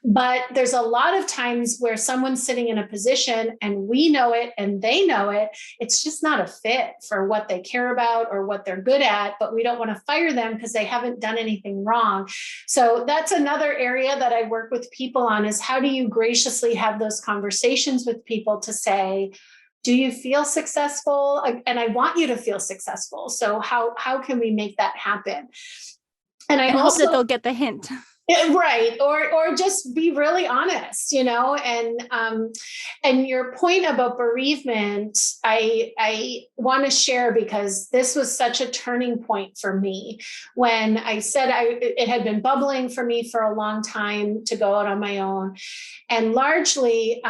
But there's a lot of times where someone's sitting in a position and we know it and they know it. It's just not a fit for what they care about or what they're good at, but we don't want to fire them because they haven't done anything wrong. So that's another area that I work with people on, is how do you graciously have those conversations with people to say, do you feel successful? And I want you to feel successful. So how can we make that happen? And I And hope that also they'll get the hint. yeah, right, or just be really honest, and your point about bereavement, I want to share, because this was such a turning point for me when I said it had been bubbling for me for a long time to go out on my own, and largely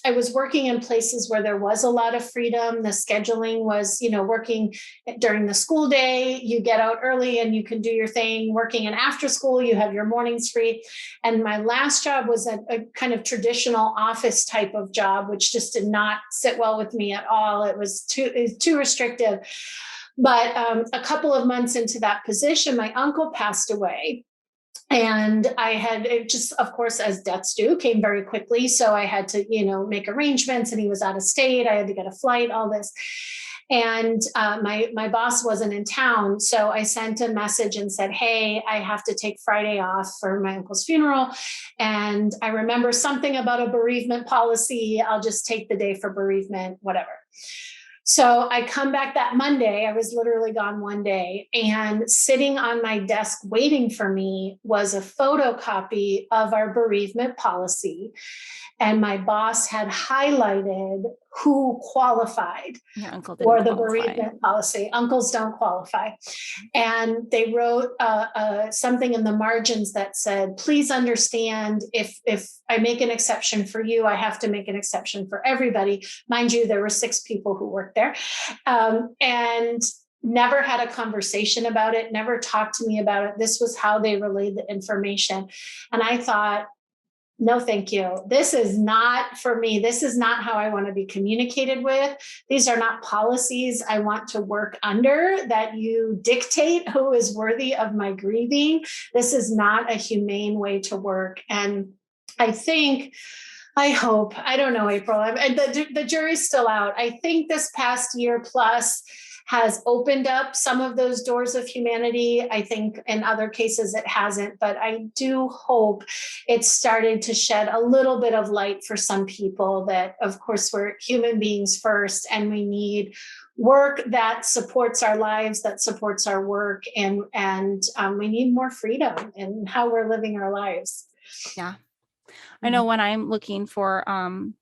I was working in places where there was a lot of freedom. The scheduling was, working during the school day, you get out early and you can do your thing. Working in after school, you have your mornings free. And my last job was a kind of traditional office type of job, which just did not sit well with me at all. It was too restrictive. But a couple of months into that position, my uncle passed away. And I had it just, of course, as deaths do, came very quickly. So I had to, make arrangements, and he was out of state. I had to get a flight, all this. And my boss wasn't in town. So I sent a message and said, hey, I have to take Friday off for my uncle's funeral. And I remember something about a bereavement policy. I'll just take the day for bereavement, whatever. So I come back that Monday. I was literally gone one day, and sitting on my desk waiting for me was a photocopy of our bereavement policy. And my boss had highlighted who qualified Your uncle for didn't the qualify. bereavement policy. Uncles don't qualify. And they wrote something in the margins that said, please understand, if I make an exception for you, I have to make an exception for everybody. Mind you, there were 6 people who worked there. And never had a conversation about it, never talked to me about it. This was how they relayed the information. And I thought, no, thank you. This is not for me. This is not how I want to be communicated with. These are not policies I want to work under, that you dictate who is worthy of my grieving. This is not a humane way to work. And I hope, I don't know, April, the jury's still out. I think this past year plus has opened up some of those doors of humanity. I think in other cases it hasn't, but I do hope it's started to shed a little bit of light for some people that, of course, we're human beings first, and we need work that supports our lives, that supports our work, and we need more freedom in how we're living our lives. Yeah. I know when I'm looking for, I'm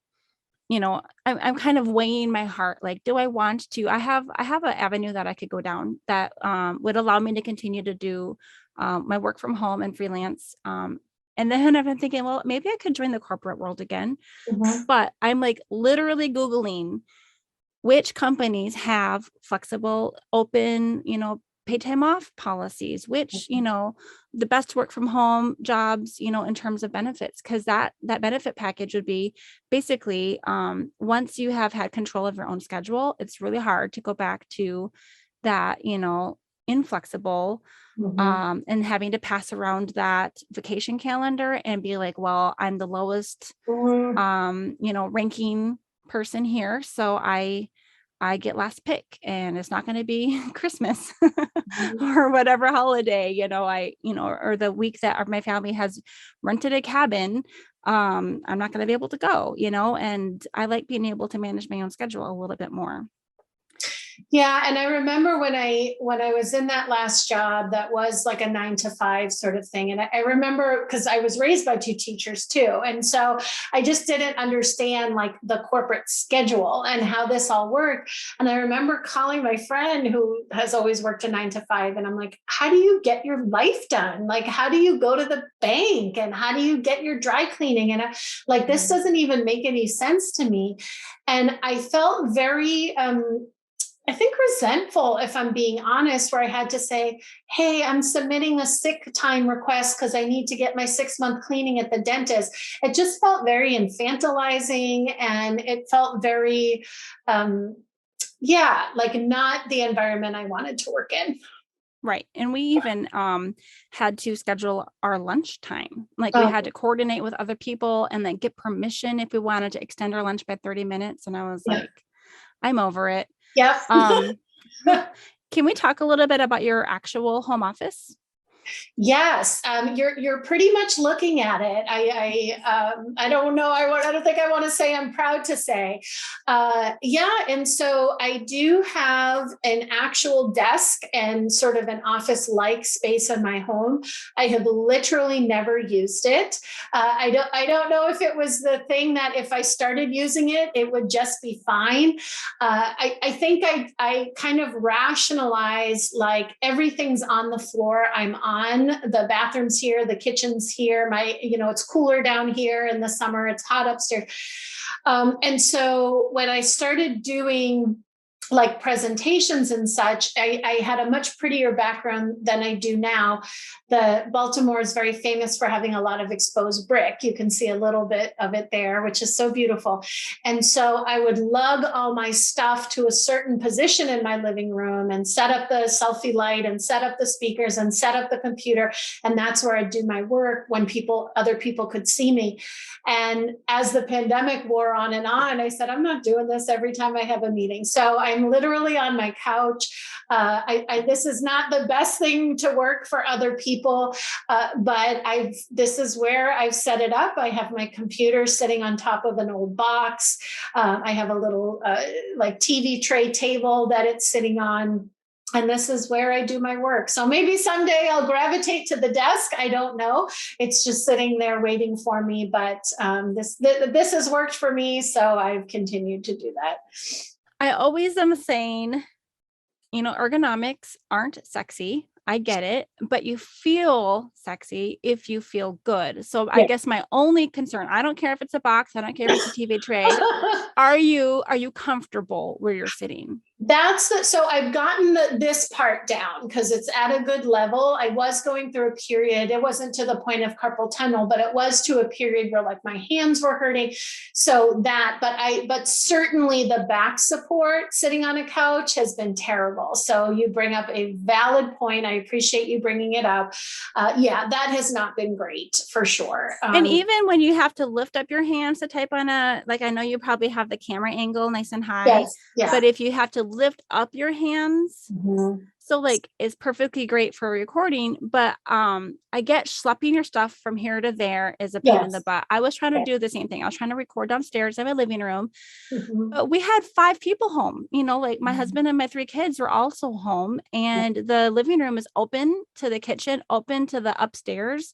kind of weighing my heart. Like, do I want to, I have an avenue that I could go down that would allow me to continue to do my work from home and freelance. And then I've been thinking, well, maybe I could join the corporate world again. Mm-hmm. But I'm like literally Googling which companies have flexible, open, paid time off policies, which, the best work from home jobs, in terms of benefits, because that benefit package would be basically once you have had control of your own schedule, it's really hard to go back to that, inflexible and having to pass around that vacation calendar and be like, well, I'm the lowest, ranking person here. So I get last pick, and it's not going to be Christmas or whatever holiday, or the week that my family has rented a cabin. I'm not going to be able to go, and I like being able to manage my own schedule a little bit more. Yeah. And I remember when I was in that last job, that was like a 9-to-5 sort of thing. And I remember, because I was raised by 2 teachers too. And so I just didn't understand like the corporate schedule and how this all worked. And I remember calling my friend who has always worked a 9-to-5. And I'm like, how do you get your life done? Like, how do you go to the bank, and how do you get your dry cleaning? And this doesn't even make any sense to me. And I felt very, I think resentful, if I'm being honest, where I had to say, hey, I'm submitting a sick time request because I need to get my 6-month cleaning at the dentist. It just felt very infantilizing, and it felt very, like not the environment I wanted to work in. Right. And we even had to schedule our lunch time. Like we had to coordinate with other people and then get permission if we wanted to extend our lunch by 30 minutes. And I was like, I'm over it. Yeah. Can we talk a little bit about your actual home office? Yes, you're pretty much looking at it. I don't know. I don't think I want to say I'm proud to say. And so I do have an actual desk and sort of an office-like space in my home. I have literally never used it. I don't know if it was the thing that if I started using it, it would just be fine. I think I kind of rationalize like everything's on the floor. I'm on the bathrooms here, the kitchen's here, it's cooler down here in the summer, it's hot upstairs. And so when I started doing like presentations and such, I had a much prettier background than I do now. Baltimore is very famous for having a lot of exposed brick. You can see a little bit of it there, which is so beautiful. And so I would lug all my stuff to a certain position in my living room and set up the selfie light and set up the speakers and set up the computer. And that's where I do my work when other people could see me. And as the pandemic wore on and on, I said, I'm not doing this every time I have a meeting. So I I'm literally on my couch. This is not the best thing to work for other people, but this is where I've set it up. I have my computer sitting on top of an old box. I have a little like TV tray table that it's sitting on. And this is where I do my work. So maybe someday I'll gravitate to the desk. I don't know. It's just sitting there waiting for me. But this has worked for me. So I've continued to do that. I always am saying, ergonomics aren't sexy. I get it, but you feel sexy if you feel good. So I guess my only concern, I don't care if it's a box, I don't care if it's a TV tray. Are you comfortable where you're sitting? So I've gotten this part down because it's at a good level. I was going through a period. It wasn't to the point of carpal tunnel, but it was to a period where like my hands were hurting. But certainly the back support sitting on a couch has been terrible. So you bring up a valid point. I appreciate you bringing it up. That has not been great for sure. And even when you have to lift up your hands to type on I know you probably have the camera angle nice and high, yes, yeah. But if you have to lift up your hands, so it's perfectly great for recording, but I get schlepping your stuff from here to there is a pain in the butt. I was trying to do the same thing. I was trying to record downstairs in my living room, but we had 5 people home, my husband and my 3 kids were also home, and the living room is open to the kitchen, open to the upstairs.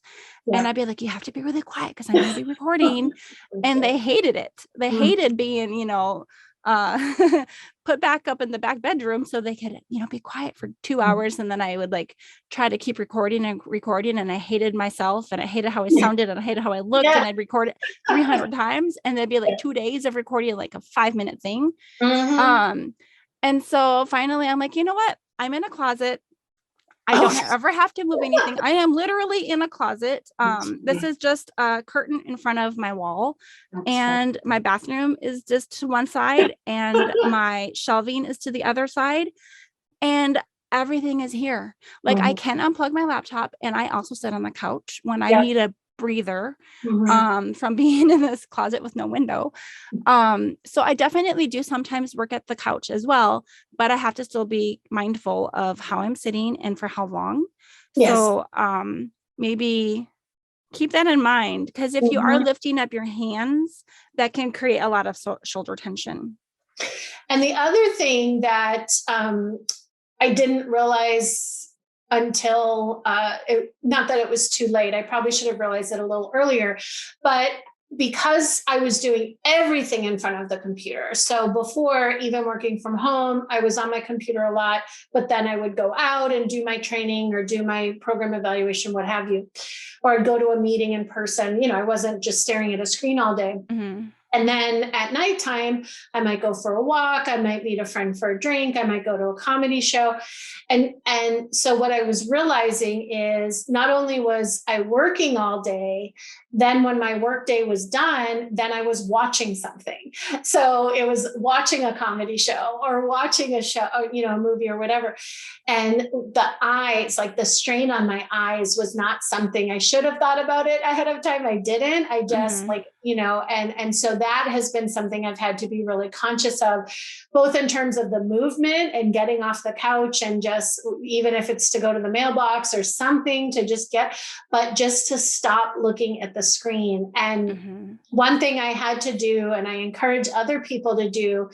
And I'd be like, you have to be really quiet because I'm going to be recording. And they hated it. They hated being, put back up in the back bedroom so they could, be quiet for 2 hours. And then I would try to keep recording. And I hated myself, and I hated how I sounded, and I hated how I looked. And I'd record it 300 times. And there'd be 2 days of recording a 5-minute thing. And so finally I'm like, you know what? I'm in a closet. I don't ever have to move anything. I am literally in a closet. This is just a curtain in front of my wall, and my bathroom is just to one side, and my shelving is to the other side, and everything is here. I can unplug my laptop, and I also sit on the couch when I need a breather from being in this closet with no window. So I definitely do sometimes work at the couch as well, but I have to still be mindful of how I'm sitting and for how long. So maybe keep that in mind, because if you are lifting up your hands, that can create a lot of shoulder tension. And the other thing that I didn't realize until not that it was too late. I probably should have realized it a little earlier, but because I was doing everything in front of the computer. So before even working from home, I was on my computer a lot, but then I would go out and do my training or do my program evaluation, what have you, or I'd go to a meeting in person. I wasn't just staring at a screen all day. And then at nighttime, I might go for a walk. I might meet a friend for a drink. I might go to a comedy show. And so what I was realizing is not only was I working all day, then when my work day was done, then I was watching something. So it was watching a comedy show or watching a show, or, a movie or whatever. And the eyes, the strain on my eyes was not something I should have thought about it ahead of time. I didn't. I just and so that has been something I've had to be really conscious of, both in terms of the movement and getting off the couch and just, even if it's to go to the mailbox or something to just but just to stop looking at the screen. And one thing I had to do, and I encourage other people to do,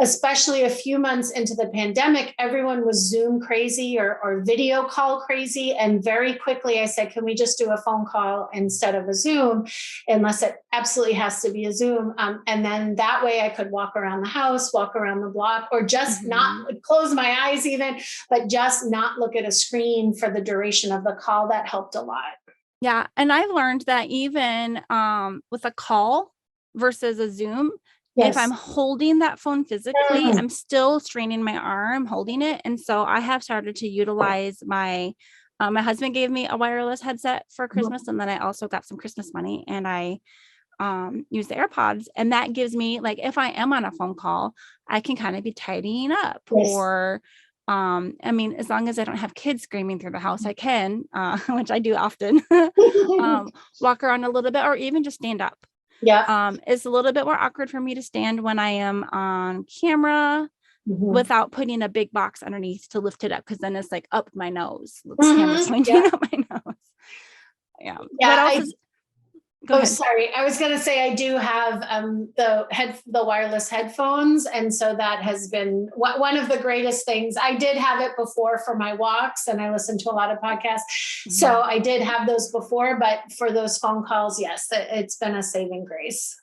especially a few months into the pandemic, everyone was Zoom crazy or video call crazy. And very quickly I said, can we just do a phone call instead of a Zoom, unless it absolutely has to be a Zoom. And then that way I could walk around the house, walk around the block, or just not close my eyes even, but just not look at a screen for the duration of the call. That helped a lot. Yeah. And I've learned that even with a call versus a Zoom, if I'm holding that phone physically, I'm still straining my arm holding it. And so I have started to utilize my husband gave me a wireless headset for Christmas. And then I also got some Christmas money, and I use the AirPods. And that gives me, if I am on a phone call, I can kind of be tidying up or as long as I don't have kids screaming through the house, I can, which I do often, walk around a little bit, or even just stand up. Yeah. It's a little bit more awkward for me to stand when I am on camera. without putting a big box underneath to lift it up. Cause then it's like up my nose. The camera's pointing up my nose. Yeah. What else is, go ahead. Sorry. I was going to say, I do have the wireless headphones. And so that has been one of the greatest things. I did have it before for my walks, and I listen to a lot of podcasts. So I did have those before, but for those phone calls, yes, it's been a saving grace.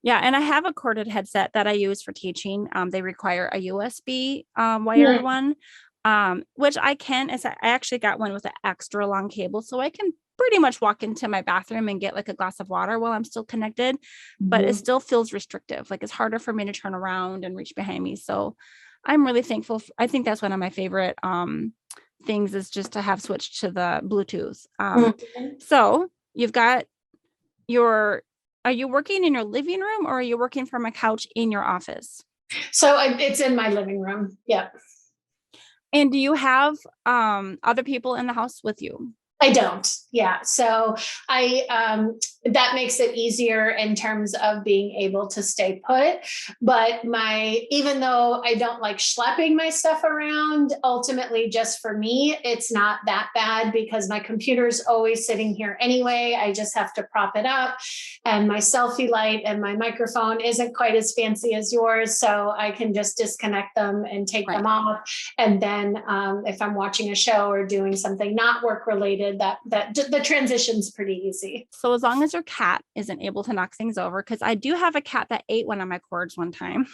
Yeah. And I have a corded headset that I use for teaching. They require a USB wired one, which I actually got one with an extra long cable, so I can pretty much walk into my bathroom and get like a glass of water while I'm still connected, but it still feels restrictive. Like it's harder for me to turn around and reach behind me. So I'm really thankful. I think that's one of my favorite things, is just to have switched to the Bluetooth. So you've got are you working in your living room, or are you working from a couch in your office? So it's in my living room. Yeah. And do you have other people in the house with you? I don't. Yeah. So that makes it easier in terms of being able to stay put. But even though I don't like schlepping my stuff around, ultimately just for me, it's not that bad because my computer's always sitting here anyway. I just have to prop it up, and my selfie light and my microphone isn't quite as fancy as yours. So I can just disconnect them and take them off. And then if I'm watching a show or doing something not work related, that the transition's pretty easy. So as long as your cat isn't able to knock things over, because I do have a cat that ate one of my cords one time.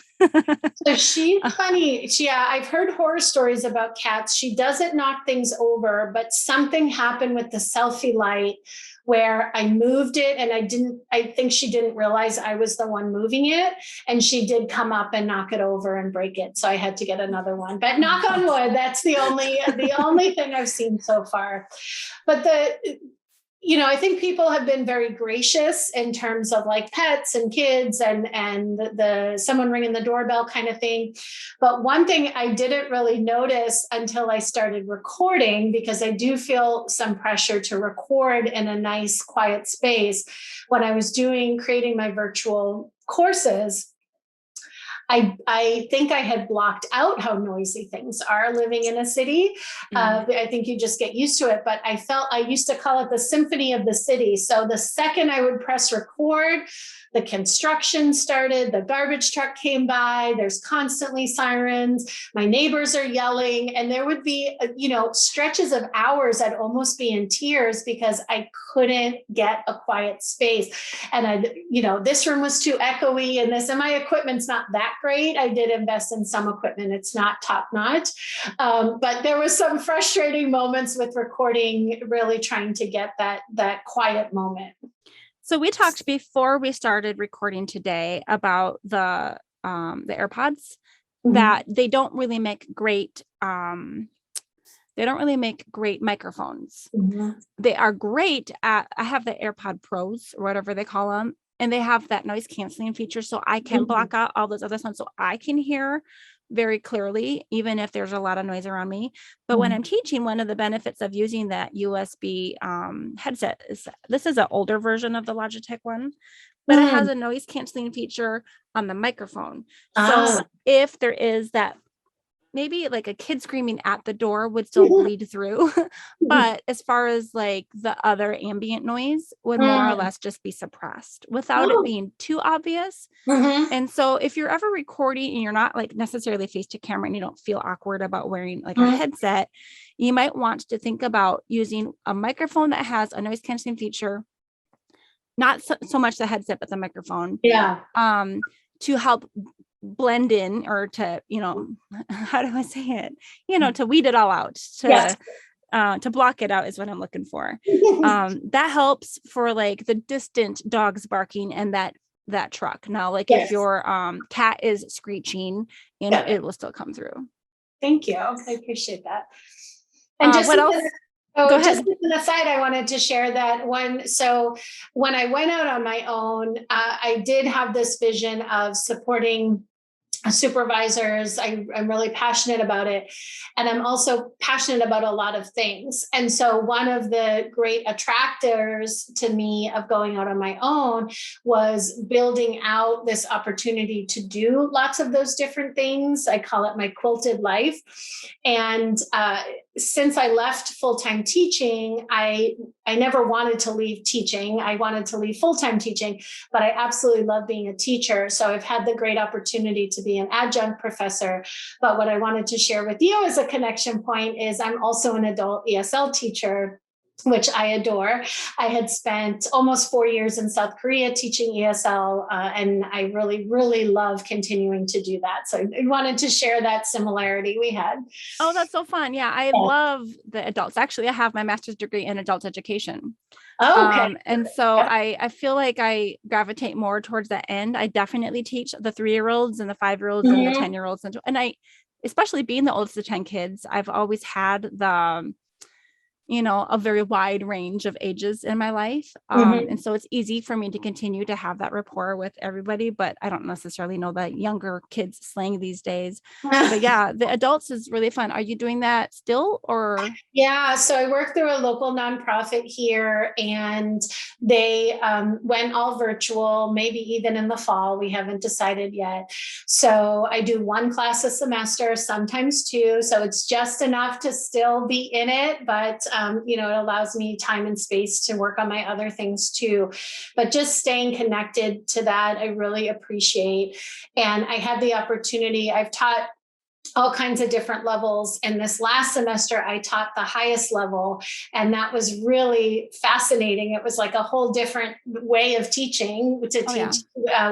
So she's funny. I've heard horror stories about cats. She doesn't knock things over, but something happened with the selfie light where I moved it, and I think she didn't realize I was the one moving it, and she did come up and knock it over and break it. So I had to get another one, but knock on wood, that's the only thing I've seen so far. But I think people have been very gracious in terms of like pets and kids and the someone ringing the doorbell kind of thing. But one thing I didn't really notice until I started recording, because I do feel some pressure to record in a nice, quiet space. When I was creating my virtual courses, I think I had blocked out how noisy things are living in a city. I think you just get used to it, but I used to call it the symphony of the city. So the second I would press record, the construction started, the garbage truck came by, there's constantly sirens, my neighbors are yelling, and there would be, stretches of hours I'd almost be in tears because I couldn't get a quiet space. And this room was too echoey, and my equipment's not that great. I did invest in some equipment. It's not top notch. But there was some frustrating moments with recording, really trying to get that quiet moment. So we talked before we started recording today about the AirPods, that they don't really make great microphones. They are great at, I have the AirPod Pros or whatever they call them, and they have that noise canceling feature, so I can block out all those other sounds, so I can hear very clearly, even if there's a lot of noise around me. But when I'm teaching, one of the benefits of using that USB headset is, this is an older version of the Logitech one, but it has a noise canceling feature on the microphone. So if there is that, maybe like a kid screaming at the door would still bleed through. But as far as like the other ambient noise would more or less just be suppressed without it being too obvious. And so if you're ever recording and you're not like necessarily face to camera and you don't feel awkward about wearing like a headset, you might want to think about using a microphone that has a noise canceling feature, not so much the headset, but the microphone. To help blend in, or to, how do I say it? To weed it all out, to block it out is what I'm looking for. That helps for like the distant dogs barking and that truck. Now, like if your cat is screeching, it will still come through. Thank you. I appreciate that. And just what else? Go ahead. Just as an aside, I wanted to share that one. So when I went out on my own, I did have this vision of supporting supervisors. I'm really passionate about it. And I'm also passionate about a lot of things. And so one of the great attractors to me of going out on my own was building out this opportunity to do lots of those different things. I call it my quilted life. And since I left full-time teaching, I never wanted to leave teaching. I wanted to leave full-time teaching, but I absolutely love being a teacher. So I've had the great opportunity to be an adjunct professor. But what I wanted to share with you as a connection point is I'm also an adult ESL teacher, which I adore. I had spent almost 4 years in South Korea teaching ESL, and I really, really love continuing to do that. So I wanted to share that similarity we had. Oh, that's so fun. Yeah, I love the adults. Actually, I have my master's degree in adult education. Okay. And so I feel like I gravitate more towards that end. I definitely teach the 3-year-olds and the 5-year-olds and the 10-year-olds. And I, especially being the oldest of 10 kids, I've always had the, a very wide range of ages in my life. And so it's easy for me to continue to have that rapport with everybody, but I don't necessarily know the younger kids slang these days. But yeah, the adults is really fun. Are you doing that still or? Yeah, so I work through a local nonprofit here, and they went all virtual, maybe even in the fall. We haven't decided yet. So I do 1 class a semester, sometimes 2. So it's just enough to still be in it, but it allows me time and space to work on my other things too. But just staying connected to that, I really appreciate. And I had the opportunity, I've taught all kinds of different levels. And this last semester, I taught the highest level, and that was really fascinating. It was like a whole different way of teaching to teach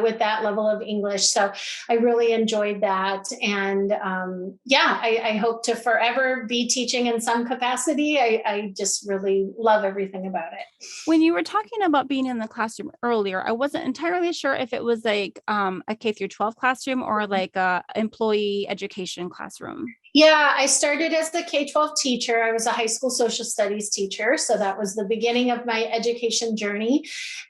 with that level of English. So I really enjoyed that. And I hope to forever be teaching in some capacity. I just really love everything about it. When you were talking about being in the classroom earlier, I wasn't entirely sure if it was like a K through 12 classroom or like a employee education classroom. Yeah, I started as the K-12 teacher. I was a high school social studies teacher. So that was the beginning of my education journey.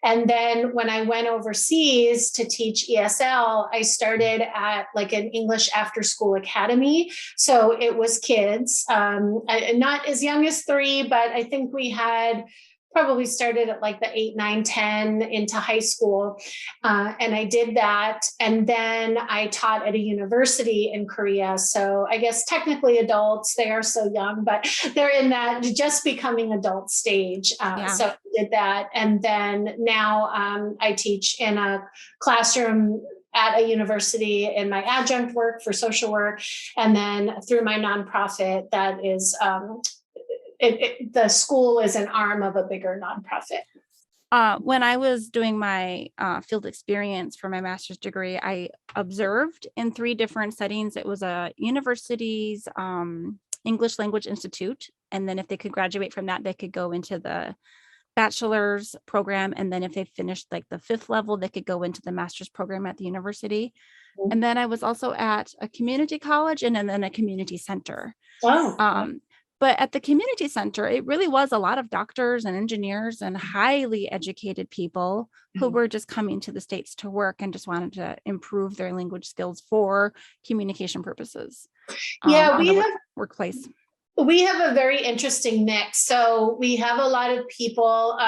And then when I went overseas to teach ESL, I started at like an English after school academy. So it was kids, not as young as 3, but I think we had probably started at like the 8, 9, 10 into high school. And I did that. And then I taught at a university in Korea. So I guess technically adults, they are so young, but they're in that just becoming adult stage. So I did that. And then now I teach in a classroom at a university in my adjunct work for social work. And then through my nonprofit that is, the school is an arm of a bigger nonprofit. When I was doing my field experience for my master's degree, I observed in 3 different settings. It was a university's English Language Institute. And then if they could graduate from that, they could go into the bachelor's program. And then if they finished like the 5th level, they could go into the master's program at the university. And then I was also at a community college and then a community center. Wow. But at the community center, it really was a lot of doctors and engineers and highly educated people who were just coming to the States to work and just wanted to improve their language skills for communication purposes. Yeah, we have workplace. We have a very interesting mix. So we have a lot of people.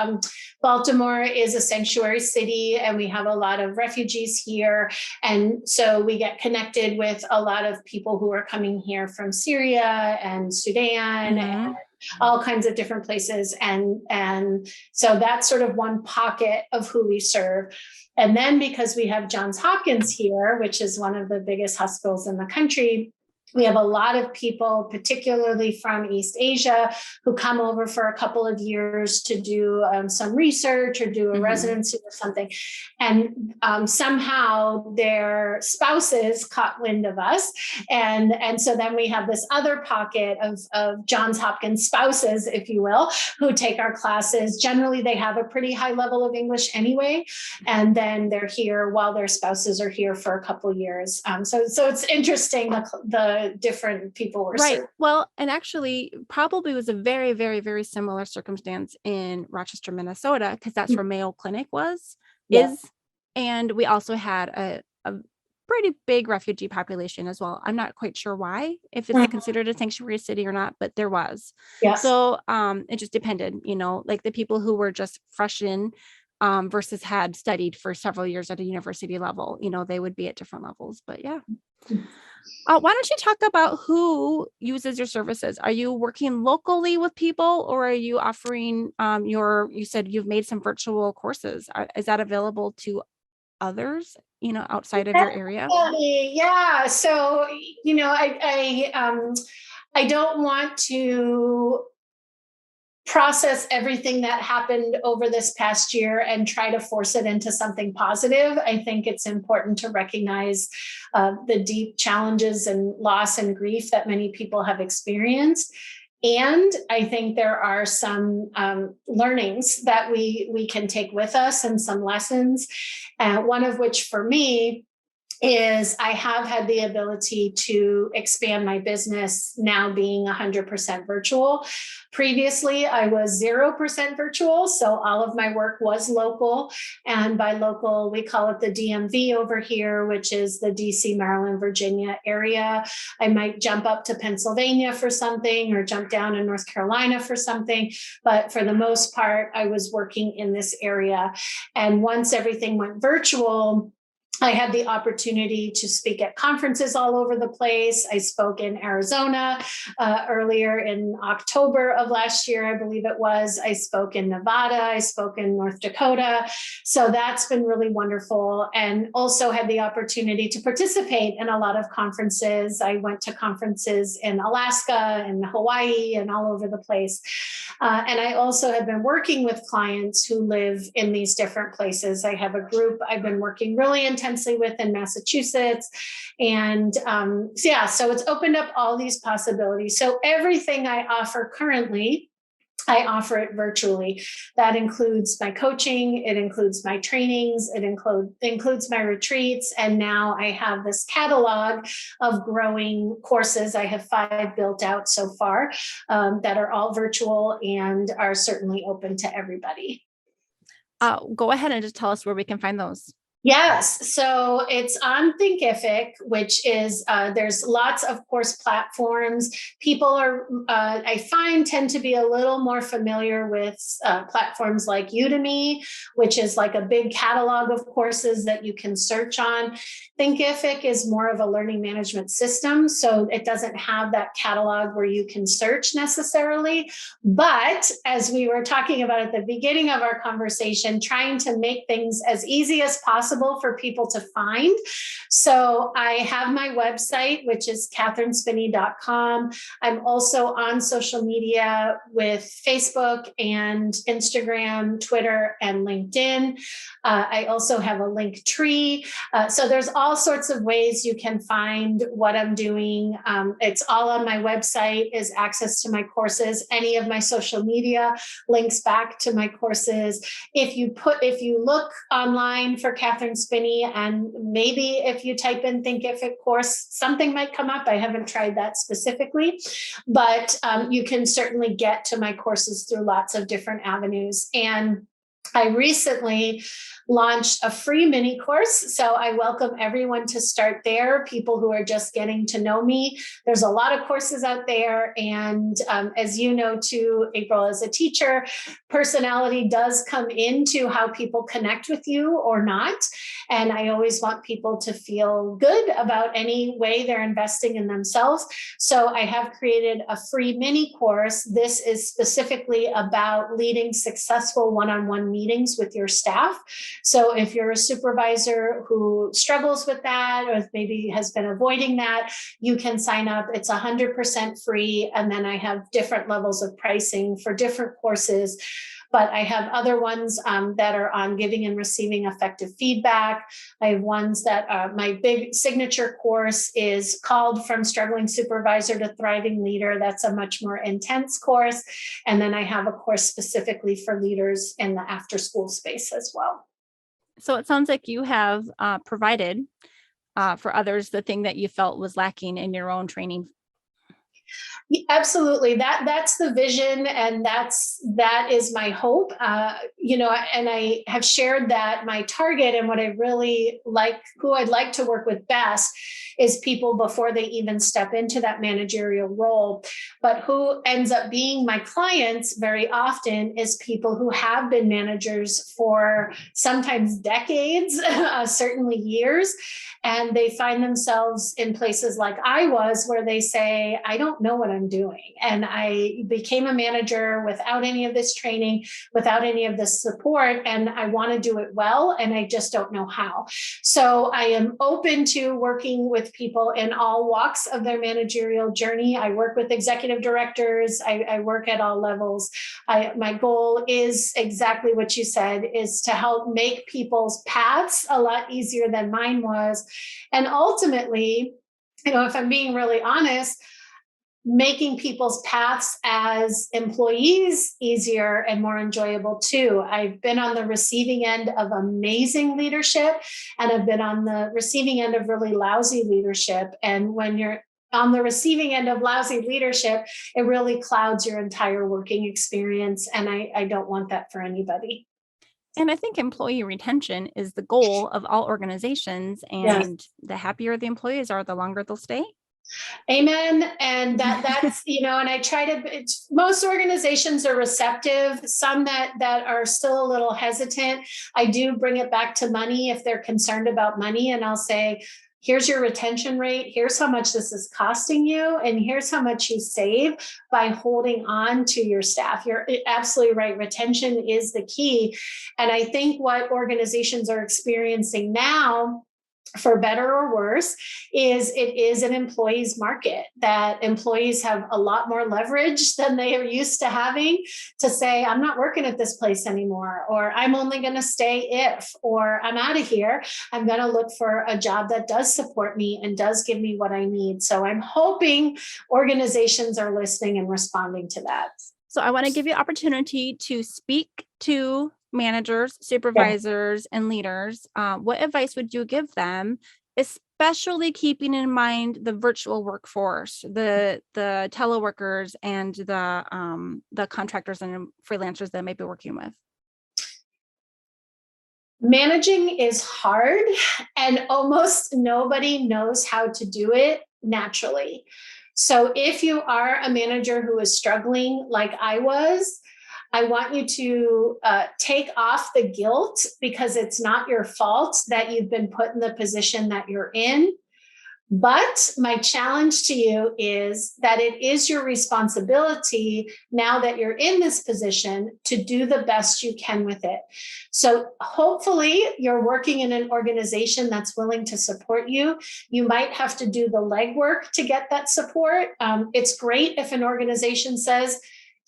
Baltimore is a sanctuary city, and we have a lot of refugees here. And so we get connected with a lot of people who are coming here from Syria and Sudan and all kinds of different places. And so that's sort of one pocket of who we serve. And then because we have Johns Hopkins here, which is one of the biggest hospitals in the country, we have a lot of people, particularly from East Asia, who come over for a couple of years to do some research or do a residency or something. And somehow their spouses caught wind of us. And so then we have this other pocket of Johns Hopkins spouses, if you will, who take our classes. Generally, they have a pretty high level of English anyway. And then they're here while their spouses are here for a couple of years. So it's interesting, the different people were right. serving. Well, and actually probably was a very, very, very similar circumstance in Rochester, Minnesota, because that's where Mayo Clinic is. And we also had a pretty big refugee population as well. I'm not quite sure why, if it's considered a sanctuary city or not, but there was. Yes. So it just depended, like the people who were just fresh in versus had studied for several years at a university level, they would be at different levels. But yeah. Why don't you talk about who uses your services? Are you working locally with people, or are you offering you said you've made some virtual courses. Is that available to others, outside of your area? Definitely. Yeah. So, I don't want to process everything that happened over this past year and try to force it into something positive. I think it's important to recognize the deep challenges and loss and grief that many people have experienced. And I think there are some learnings that we can take with us and some lessons. One of which for me is I have had the ability to expand my business now being 100% virtual. Previously, I was 0% virtual. So all of my work was local. And by local, we call it the DMV over here, which is the DC, Maryland, Virginia area. I might jump up to Pennsylvania for something or jump down in North Carolina for something. But for the most part, I was working in this area. And once everything went virtual, I had the opportunity to speak at conferences all over the place. I spoke in Arizona earlier in October of last year, I believe it was. I spoke in Nevada. I spoke in North Dakota. So that's been really wonderful. And also had the opportunity to participate in a lot of conferences. I went to conferences in Alaska and Hawaii and all over the place. And I also have been working with clients who live in these different places. I have a group I've been working really intensely with in Massachusetts. And so it's opened up all these possibilities. So everything I offer currently, I offer it virtually. That includes my coaching, it includes my trainings, it includes my retreats. And now I have this catalog of growing courses. I have 5 built out so far that are all virtual and are certainly open to everybody. Go ahead and just tell us where we can find those. Yes, so it's on Thinkific, which is there's lots of course platforms. People are I find tend to be a little more familiar with platforms like Udemy, which is like a big catalog of courses that you can search on. Thinkific is more of a learning management system, so it doesn't have that catalog where you can search necessarily. But as we were talking about at the beginning of our conversation, trying to make things as easy as possible for people to find. So I have my website, which is katherinespinney.com. I'm also on social media with Facebook and Instagram, Twitter, and LinkedIn. I also have a link tree. So there's all sorts of ways you can find what I'm doing. It's all on my website, is access to my courses. Any of my social media links back to my courses. If you look online for Katherine Spinney, and maybe if you type in Thinkific course, something might come up. I haven't tried that specifically, but you can certainly get to my courses through lots of different avenues. And I recently launched a free mini course. So I welcome everyone to start there, people who are just getting to know me. There's a lot of courses out there. And as you know, too, April, as a teacher, personality does come into how people connect with you or not. And I always want people to feel good about any way they're investing in themselves. So I have created a free mini course. This is specifically about leading successful one-on-one meetings with your staff. So if you're a supervisor who struggles with that, or maybe has been avoiding that, you can sign up. It's 100% free. And then I have different levels of pricing for different courses. But I have other ones that are on giving and receiving effective feedback. I have ones that my big signature course is called From Struggling Supervisor to Thriving Leader. That's a much more intense course. And then I have a course specifically for leaders in the after school space as well. So it sounds like you have provided for others the thing that you felt was lacking in your own training. Absolutely. That's the vision. And that is my hope. And I have shared that my target and what I really like, who I'd like to work with best is people before they even step into that managerial role. But who ends up being my clients very often is people who have been managers for sometimes decades, certainly years. And they find themselves in places like I was, where they say, I don't know what I'm doing. And I became a manager without any of this training, without any of this support, and I want to do it well, and I just don't know how. So I am open to working with people in all walks of their managerial journey. I work with executive directors. I work at all levels. My goal is exactly what you said, is to help make people's paths a lot easier than mine was. And ultimately, if I'm being really honest, making people's paths as employees easier and more enjoyable too. I've been on the receiving end of amazing leadership, and I've been on the receiving end of really lousy leadership. And when you're on the receiving end of lousy leadership, it really clouds your entire working experience. And I don't want that for anybody. And I think employee retention is the goal of all organizations. Yes. And the happier the employees are, the longer they'll stay. Amen. And that's, and I try to, most organizations are receptive, some that are still a little hesitant. I do bring it back to money if they're concerned about money. And I'll say, here's your retention rate. Here's how much this is costing you. And here's how much you save by holding on to your staff. You're absolutely right. Retention is the key. And I think what organizations are experiencing now, for better or worse, is it is an employee's market, that employees have a lot more leverage than they are used to having to say, I'm not working at this place anymore, or I'm only going to stay if, or I'm out of here. I'm going to look for a job that does support me and does give me what I need. So I'm hoping organizations are listening and responding to that. So I want to give you opportunity to speak to managers, supervisors, and leaders. What advice would you give them, especially keeping in mind the virtual workforce, the teleworkers, and the contractors and freelancers that I might be working with? Managing is hard, and almost nobody knows how to do it naturally. So if you are a manager who is struggling like I was, I want you to take off the guilt, because it's not your fault that you've been put in the position that you're in. But my challenge to you is that it is your responsibility, now that you're in this position, to do the best you can with it. So hopefully you're working in an organization that's willing to support you. You might have to do the legwork to get that support. It's great if an organization says,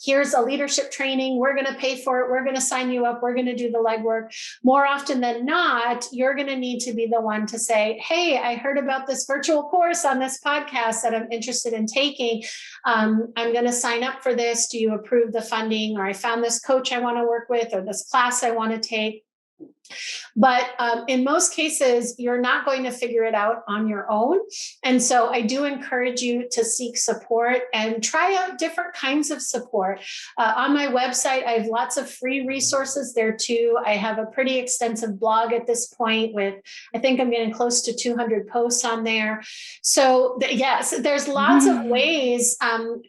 here's a leadership training, we're going to pay for it, we're going to sign you up, we're going to do the legwork. More often than not, you're going to need to be the one to say, hey, I heard about this virtual course on this podcast that I'm interested in taking. I'm going to sign up for this. Do you approve the funding? Or I found this coach I want to work with, or this class I want to take. But in most cases, you're not going to figure it out on your own. And so I do encourage you to seek support and try out different kinds of support. On my website, I have lots of free resources there too. I have a pretty extensive blog at this point with, I think I'm getting close to 200 posts on there. So yes, there's lots of ways.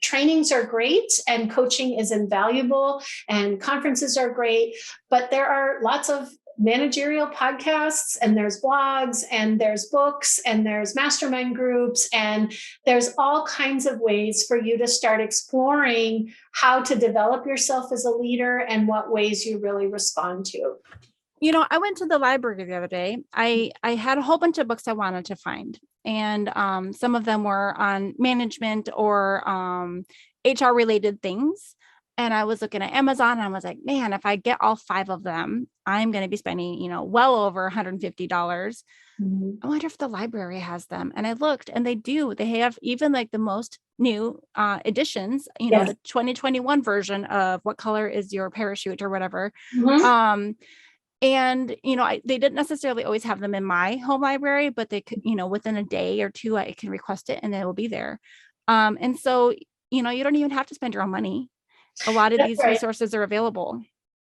Trainings are great, and coaching is invaluable, and conferences are great, but there are lots of managerial podcasts, and there's blogs, and there's books, and there's mastermind groups, and there's all kinds of ways for you to start exploring how to develop yourself as a leader and what ways you really respond to. I went to the library the other day. I had a whole bunch of books I wanted to find, and some of them were on management or HR related things. And I was looking at Amazon, and I was like, man, if I get all 5 of them, I'm going to be spending, well over $150. Mm-hmm. I wonder if the library has them. And I looked, and they do. They have even like the most new editions, the 2021 version of What Color Is Your Parachute or whatever. Mm-hmm. And, they didn't necessarily always have them in my home library, but they could, within a day or two, I can request it and it will be there. And so, you don't even have to spend your own money. A lot of That's these right. resources are available.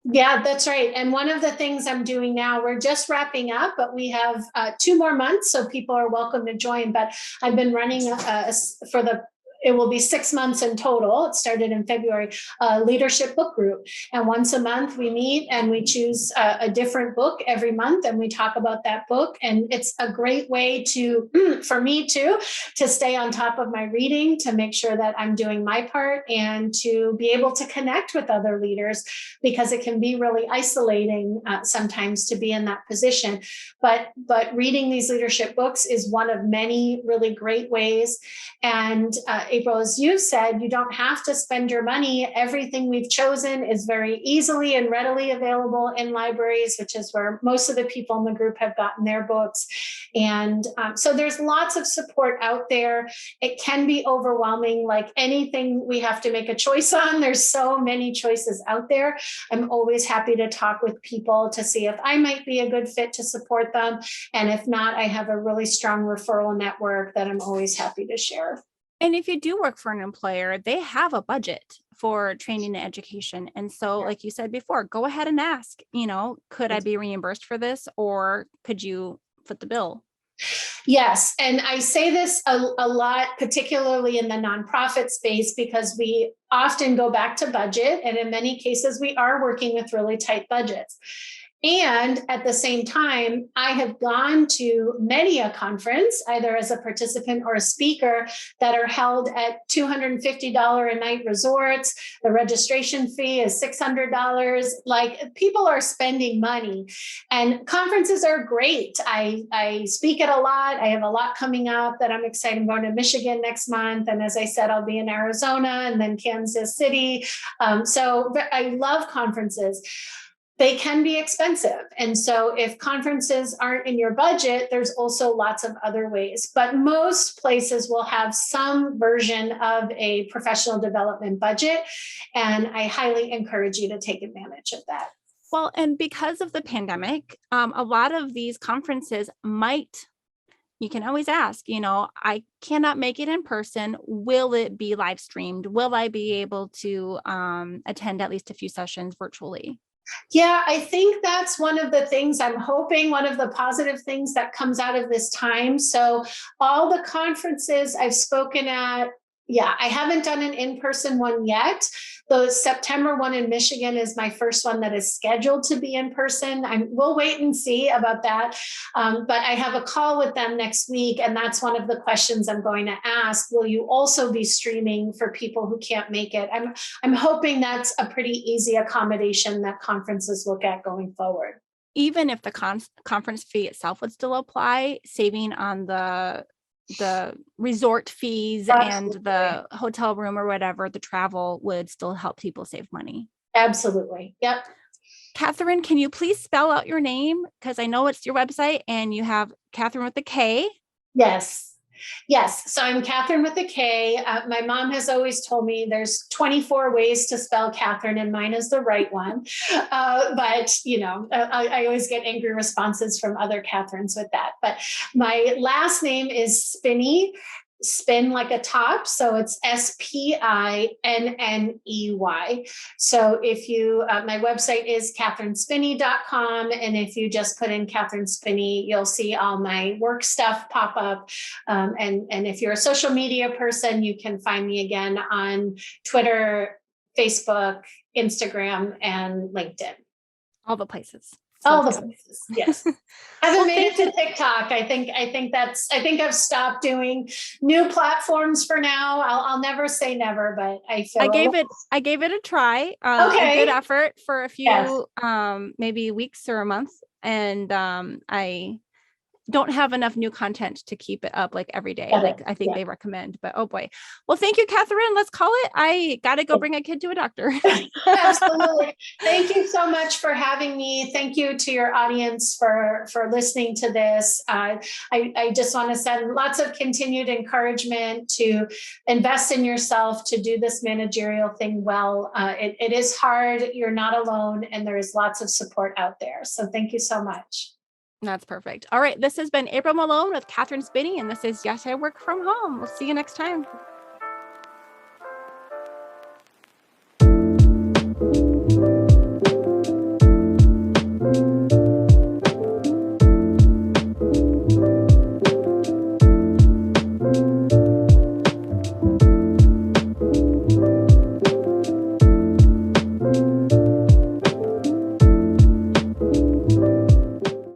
Yeah, that's right. And one of the things I'm doing now, we're just wrapping up, but we have 2 more months, so people are welcome to join. But I've been running it will be 6 months in total. It started in February, leadership book group. And once a month we meet and we choose a different book every month and we talk about that book. And it's a great way for me too, to stay on top of my reading, to make sure that I'm doing my part and to be able to connect with other leaders, because it can be really isolating sometimes to be in that position. But reading these leadership books is one of many really great ways. And April, as you said, you don't have to spend your money. Everything we've chosen is very easily and readily available in libraries, which is where most of the people in the group have gotten their books. And so there's lots of support out there. It can be overwhelming, like anything we have to make a choice on. There's so many choices out there. I'm always happy to talk with people to see if I might be a good fit to support them. And if not, I have a really strong referral network that I'm always happy to share. And if you do work for an employer, they have a budget for training and education. And so, like you said before, go ahead and ask, could I be reimbursed for this, or could you foot the bill? Yes. And I say this a lot, particularly in the nonprofit space, because we often go back to budget. And in many cases, we are working with really tight budgets. And at the same time, I have gone to many a conference, either as a participant or a speaker, that are held at $250 a night resorts. The registration fee is $600. Like, people are spending money, and conferences are great. I speak at a lot. I have a lot coming up that I'm excited. I'm going to Michigan next month. And as I said, I'll be in Arizona and then Kansas City. So I love conferences. They can be expensive. And so if conferences aren't in your budget, there's also lots of other ways. But most places will have some version of a professional development budget. And I highly encourage you to take advantage of that. Well, and because of the pandemic, a lot of these conferences you can always ask, I cannot make it in person. Will it be live streamed? Will I be able to attend at least a few sessions virtually? Yeah, I think that's one of the things I'm hoping, one of the positive things that comes out of this time. So all the conferences I've spoken at, I haven't done an in-person one yet. The September one in Michigan is my first one that is scheduled to be in person. We'll wait and see about that. But I have a call with them next week, and that's one of the questions I'm going to ask. Will you also be streaming for people who can't make it? I'm hoping that's a pretty easy accommodation that conferences look at going forward. Even if the conference fee itself would still apply, saving on the resort fees and the hotel room or whatever, the travel would still help people save money. Absolutely. Yep. Katherine, can you please spell out your name? Because I know it's your website and you have Katherine with a K. Yes. So I'm Katherine with a K. My mom has always told me there's 24 ways to spell Katherine, and mine is the right one. But I always get angry responses from other Katherines with that. But my last name is Spinney. Spin like a top. So it's Spinney. So if you, my website is katherinespinney.com. And if you just put in Katherine Spinney, you'll see all my work stuff pop up. And if you're a social media person, you can find me again on Twitter, Facebook, Instagram, and LinkedIn. All the places. All the places. Yes. I haven't made it to TikTok. I think I've stopped doing new platforms for now. I'll never say never, but I gave it a try. Okay. A good effort for a few maybe weeks or a month. And I don't have enough new content to keep it up like every day. Like I think they recommend, but oh boy. Well, thank you, Katherine. Let's call it. I got to go bring a kid to a doctor. Absolutely. Thank you so much for having me. Thank you to your audience for listening to this. I just want to send lots of continued encouragement to invest in yourself, to do this managerial thing well. It is hard. You're not alone, and there is lots of support out there. So thank you so much. That's perfect. All right. This has been April Malone with Katherine Spinney, and this is Yes, I Work From Home. We'll see you next time.